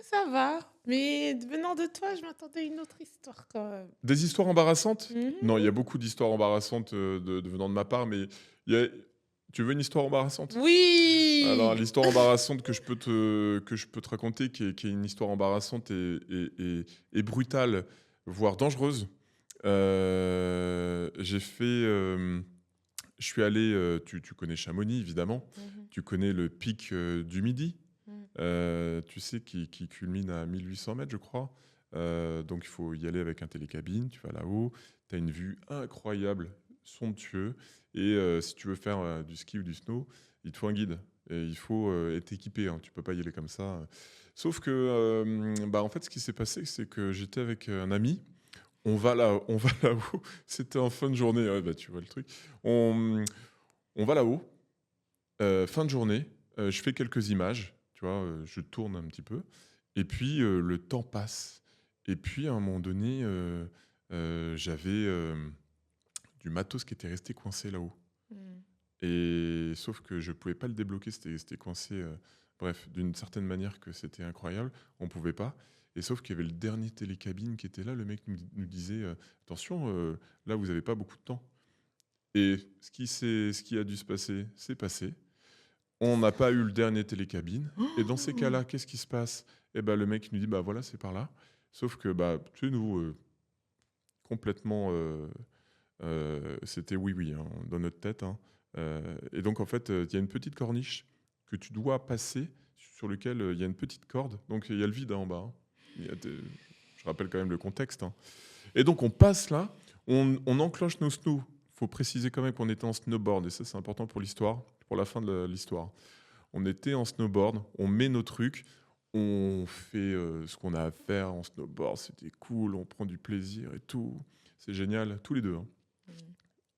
Ça va. Mais venant de toi, je m'attendais à une autre histoire quand même. Des histoires embarrassantes? Non, il Mhm. y a beaucoup d'histoires embarrassantes venant de ma part, mais il y a... tu veux une histoire embarrassante? Alors, Oui! l'histoire embarrassante que je peux te raconter, qui est une histoire embarrassante et brutale, voire dangereuse. J'ai fait. Je suis allé. Tu connais Chamonix, évidemment. Mhm. Tu connais le pic du Midi, Mhm. tu sais, qui culmine à 1800 mètres, je crois. Donc, il faut y aller avec un télécabine. Tu vas là-haut. Tu as une vue incroyable, somptueux. Et si tu veux faire du ski ou du snow, il te faut un guide. Et il faut être équipé, hein. Tu peux pas y aller comme ça. Sauf que, bah, en fait, ce qui s'est passé, c'est que j'étais avec un ami. On va là-haut. C'était en fin de journée. Ouais, bah, tu vois le truc. On va là-haut. Fin de journée. Je fais quelques images. Tu vois, je tourne un petit peu. Et puis, le temps passe. Et puis, à un moment donné, j'avais du matos qui était resté coincé là-haut. Mhm. Et sauf que je pouvais pas le débloquer, c'était coincé, bref, d'une certaine manière que c'était incroyable, on pouvait pas. Et sauf qu'il y avait le dernier télécabine qui était là, le mec nous disait attention, là vous avez pas beaucoup de temps. Et ce qui a dû se passer, c'est passé. On n'a pas eu le dernier télécabine. Et dans ces Oh! cas-là, qu'est-ce qui se passe? Eh ben, le mec nous dit bah voilà, c'est par là. Sauf que bah, tu sais, nous, complètement c'était oui, oui, hein, dans notre tête, hein. Et donc, en fait, il y a une petite corniche que tu dois passer, sur lequel il y a une petite corde. Donc, il y a le vide hein, en bas, hein. Il y a je rappelle quand même le contexte, hein. Et donc, on passe là, on enclenche nos snows. Il faut préciser quand même qu'on était en snowboard, et ça, c'est important pour l'histoire, pour la fin de l'histoire. On était en snowboard, on met nos trucs, on fait ce qu'on a à faire en snowboard, c'était cool, on prend du plaisir et tout. C'est génial, tous les deux, hein. Mhm.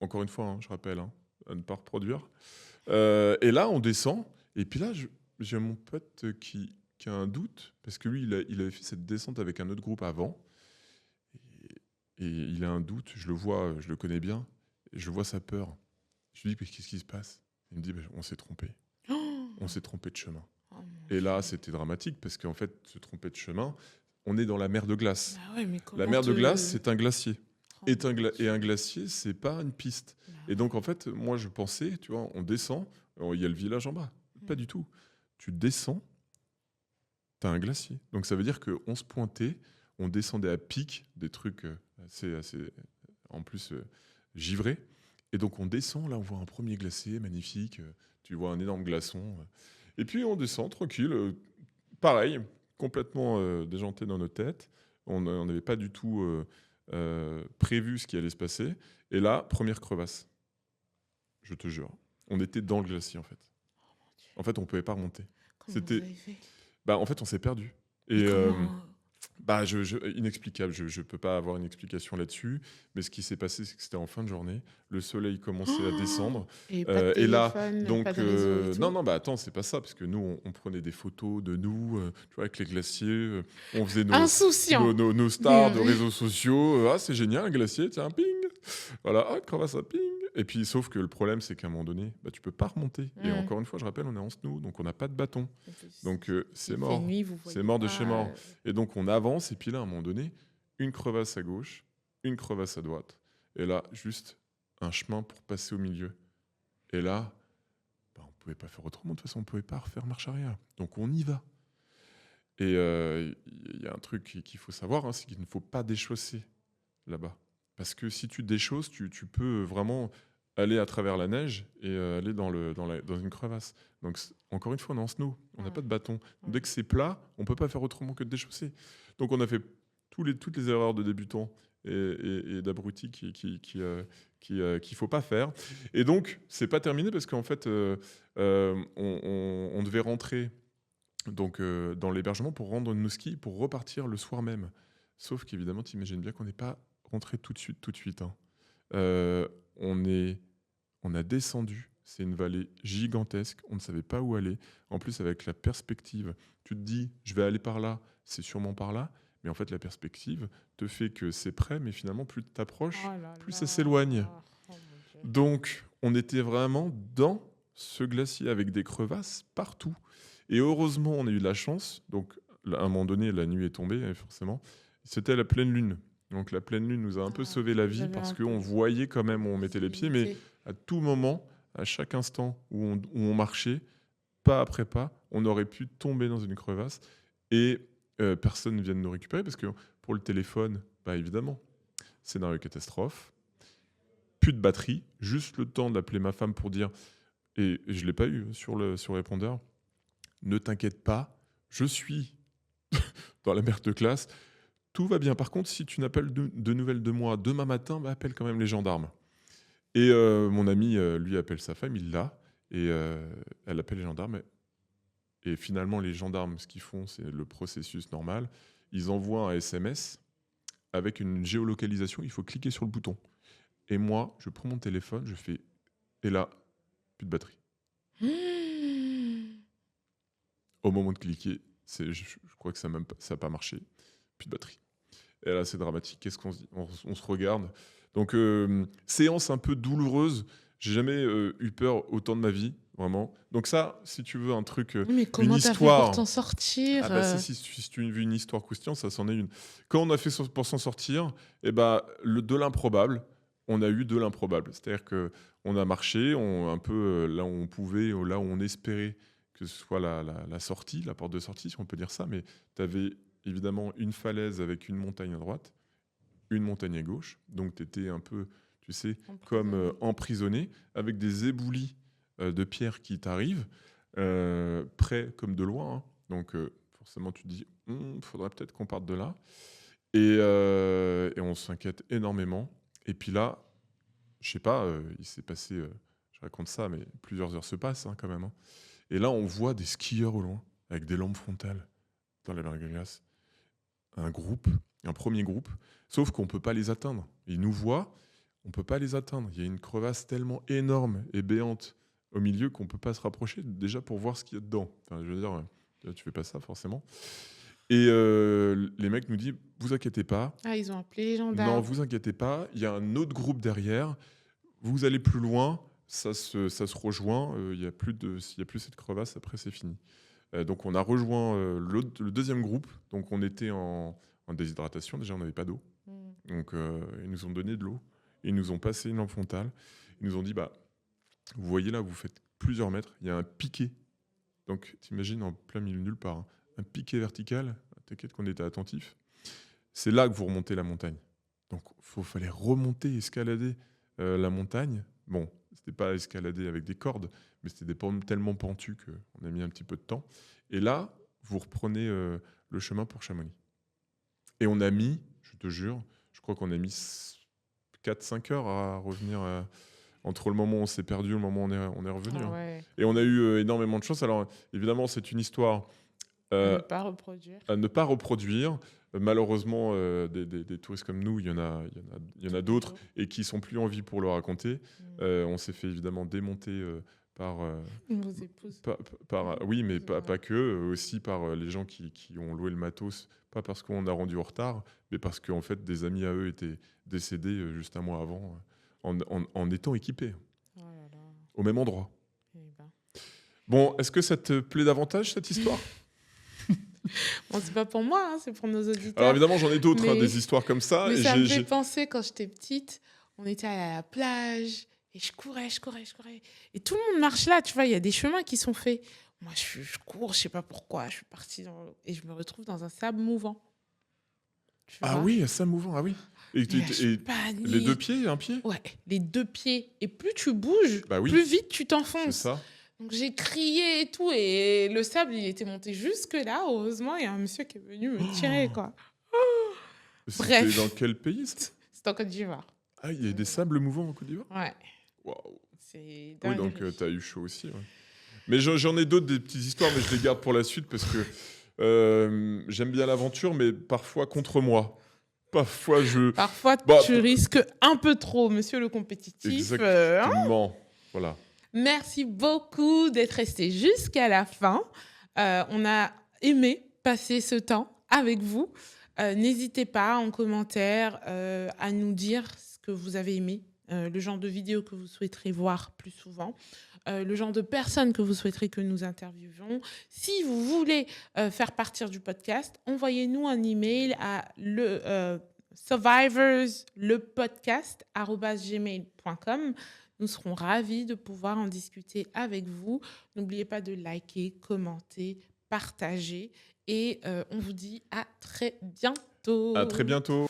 Encore une fois, hein, je rappelle, hein, à ne pas reproduire. Et là, on descend. Et puis là, j'ai mon pote qui a un doute, parce que lui, il avait fait cette descente avec un autre groupe avant. Et il a un doute, je le vois, je le connais bien, et je vois sa peur. Je lui dis, mais qu'est-ce qui se passe? Il me dit, bah, on s'est trompé. On s'est trompé de chemin. Oh mon Et là, Dieu. c'était dramatique, parce qu'en fait, se tromper de chemin, on est dans la mer de glace. Bah ouais, mais La comment mer de glace, te... c'est un glacier. Oh mon Et un Dieu. glacier, c'est pas une piste. Bah Et donc, ouais. en fait, moi, je pensais, tu vois, on descend, il y a le village en bas. Pas Mhm. du tout. Tu descends, t'as un glacier. Donc, ça veut dire qu'on se pointait, on descendait à pic, des trucs assez en plus, givrés. Et donc, on descend, là, on voit un premier glacier magnifique. Tu vois un énorme glaçon. Et puis, on descend tranquille. Pareil, complètement déjanté dans nos têtes. On n'avait pas du tout prévu ce qui allait se passer. Et là, première crevasse, je te jure. On était dans le glacier, en fait. Oh mon Dieu. En fait, on pouvait pas remonter. Comment vous C'était, avez fait? bah, en fait, on s'est perdu. Mais Et comment... bah, inexplicable. Je peux pas avoir une explication là-dessus. Mais ce qui s'est passé, c'est que c'était en fin de journée. Le soleil commençait à Oh! descendre. Et pas de Et là, téléphone, pas donc, de réseau et non, tout? non, bah attends, c'est pas ça, parce que nous, on prenait des photos de nous, tu vois, avec les glaciers. On faisait Insouciant. nos Mais stars de réseaux sociaux. Ah, c'est génial, un glacier, tiens, ping. Voilà, ah, crevasse, ping. Et puis, sauf que le problème, c'est qu'à un moment donné, tu peux pas remonter. Et Ouais. encore une fois, je rappelle, on est en snow, donc on n'a pas de bâton. En plus, Donc, c'est s'il fait mort. nuit, vous C'est voyez mort de pas. chez mort. Et donc, on avance, et puis là, à un moment donné, une crevasse à gauche, une crevasse à droite. Et là, juste un chemin pour passer au milieu. Et là, on ne pouvait pas faire autrement. De toute façon, on ne pouvait pas refaire marche arrière. Donc, on y va. Et il y a un truc qu'il faut savoir, hein, c'est qu'il ne faut pas déchausser là-bas. Parce que si tu déchausses, tu peux vraiment aller à travers la neige et aller dans une crevasse. Donc, encore une fois, on est en snow, on n'a pas de bâton. Dès que c'est plat, on ne peut pas faire autrement que de déchausser. Donc, on a fait toutes les erreurs de débutants et d'abrutis qu'il ne faut pas faire. Et donc, c'est pas terminé parce qu'en fait, on devait rentrer donc, dans l'hébergement pour rendre nos skis, pour repartir le soir même. Sauf qu'évidemment, tu imagines bien qu'on n'est pas rentré tout de suite. Hein. On a descendu, c'est une vallée gigantesque, on ne savait pas où aller. En plus, avec la perspective, tu te dis, je vais aller par là, c'est sûrement par là. Mais en fait, la perspective te fait que c'est près, mais finalement, plus tu t'approches, plus ça s'éloigne. Oh mon Dieu. Donc, on était vraiment dans ce glacier avec des crevasses partout. Et heureusement, on a eu de la chance. Donc, à un moment donné, la nuit est tombée, forcément. C'était la pleine lune. Donc, la pleine lune nous a un peu sauvé la vie parce qu'on voyait quand même où on mettait les pieds. Mais à tout moment, à chaque instant où on marchait, pas après pas, on aurait pu tomber dans une crevasse et personne ne vienne nous récupérer parce que pour le téléphone, évidemment, scénario catastrophe. Plus de batterie, juste le temps d'appeler ma femme pour dire, et je ne l'ai pas eu sur le répondeur, ne t'inquiète pas, je suis dans la merde de classe, tout va bien. Par contre, si tu n'appelles de nouvelles de moi demain matin, appelle quand même les gendarmes. Et mon ami, lui, appelle sa femme, il l'a, et elle appelle les gendarmes. Et finalement, les gendarmes, ce qu'ils font, c'est le processus normal. Ils envoient un SMS avec une géolocalisation, il faut cliquer sur le bouton. Et moi, je prends mon téléphone, je fais, et là, plus de batterie. Au moment de cliquer, je crois que ça n'a pas marché. Plus de batterie. Et là, c'est dramatique. Qu'est-ce qu'on se dit ? On se regarde. Donc, séance un peu douloureuse. J'ai jamais eu peur autant de ma vie, vraiment. Donc ça, si tu veux un truc, mais comment une t'as histoire... fait pour t'en sortir si tu veux une histoire croustillante, ça c'en est une. Quand on a fait pour s'en sortir, de l'improbable, on a eu de l'improbable. C'est-à-dire qu'on a marché, un peu là où on pouvait, là où on espérait que ce soit la sortie, la porte de sortie, si on peut dire ça, mais tu avais évidemment une falaise avec une montagne à droite, une montagne à gauche, donc tu étais un peu, tu sais, comme emprisonné, avec des éboulis de pierres qui t'arrivent, près comme de loin, hein. Donc forcément tu te dis, faudrait peut-être qu'on parte de là, et on s'inquiète énormément. Et puis là, je sais pas, il s'est passé, je raconte ça, mais plusieurs heures se passent, hein, quand même, hein. Et là, on voit des skieurs au loin, avec des lampes frontales dans la mer de glace. Un premier groupe, sauf qu'on ne peut pas les atteindre. Ils nous voient, on ne peut pas les atteindre. Il y a une crevasse tellement énorme et béante au milieu qu'on ne peut pas se rapprocher, déjà pour voir ce qu'il y a dedans. Enfin, je veux dire, tu fais pas ça forcément. Et les mecs nous disent, vous inquiétez pas. Ah, ils ont appelé les gendarmes. Non, vous inquiétez pas, il y a un autre groupe derrière. Vous allez plus loin, ça se rejoint. Il n'y a plus cette crevasse, après c'est fini. Donc on a rejoint le deuxième groupe. Donc on était en déshydratation, déjà on n'avait pas d'eau. Donc ils nous ont donné de l'eau. Ils nous ont passé une lampe frontale. Ils nous ont dit, vous voyez là, vous faites plusieurs mètres, il y a un piquet. Donc t'imagines en plein milieu nulle part, hein, un piquet vertical. T'inquiète qu'on était attentifs. C'est là que vous remontez la montagne. Donc fallait remonter, escalader la montagne. Bon, c'était pas escalader avec des cordes, mais c'était des pentes tellement pentues qu'on a mis un petit peu de temps. Et là, vous reprenez le chemin pour Chamonix. Et on a mis, je te jure, je crois qu'on a mis 4-5 heures à revenir entre le moment où on s'est perdu et le moment où on est revenu. Ah ouais. Et on a eu énormément de chance. Alors évidemment, c'est une histoire à ne pas reproduire. Malheureusement, des touristes comme nous, il y en a d'autres et qui sont plus en vie pour le raconter. On s'est fait évidemment démonter par vos épouses. Oui, mais pas que, aussi par les gens qui ont loué le matos, pas parce qu'on a rendu en retard, mais parce qu'en fait des amis à eux étaient décédés juste un mois avant en étant équipé, Oh là là. au même endroit. Eh ben. Bon, est-ce que ça te plaît davantage, cette histoire? Bon, c'est pas pour moi, hein, c'est pour nos Alors auditeurs. évidemment, j'en ai d'autres, Mais- des histoires comme ça. Mais et ça me j'ai- fait j'ai- penser, quand j'étais petite, on était allé à la plage et je courais. Et tout le monde marche là, tu vois, il y a des chemins qui sont faits. Moi, je cours, je sais pas pourquoi, je suis partie et je me retrouve dans un sable mouvant. Tu Ah vois. oui, c'est mouvant, ah oui. Et, Mais là, je et panique. les 2 pieds et un pied? Ouais, les 2 pieds. Et plus tu bouges, Bah oui. plus vite tu C'est t'enfonces. ça. Donc j'ai crié et tout, et le sable, il était monté jusque là. Heureusement, il y a un monsieur qui est venu me tirer, quoi. C'était Bref. dans quel pays, ça? C'est en Côte d'Ivoire. Ah, il y a des sables mouvants en Côte d'Ivoire? Ouais, Waouh. c'est Oui, dingue. donc t'as eu chaud aussi. Ouais. Mais j'en ai d'autres, des petites histoires, mais je les garde pour la suite parce que j'aime bien l'aventure, mais parfois contre moi. Parfois, Parfois, Bah, tu risques un peu trop, monsieur le compétitif. Hein. Exactement. Voilà. Merci beaucoup d'être resté jusqu'à la fin. On a aimé passer ce temps avec vous. N'hésitez pas en commentaire à nous dire ce que vous avez aimé, le genre de vidéo que vous souhaiterez voir plus souvent, le genre de personnes que vous souhaiterez que nous interviewions. Si vous voulez faire partie du podcast, envoyez-nous un email à survivorslepodcast@gmail.com. Nous serons ravis de pouvoir en discuter avec vous. N'oubliez pas de liker, commenter, partager. Et on vous dit à très bientôt. À très bientôt.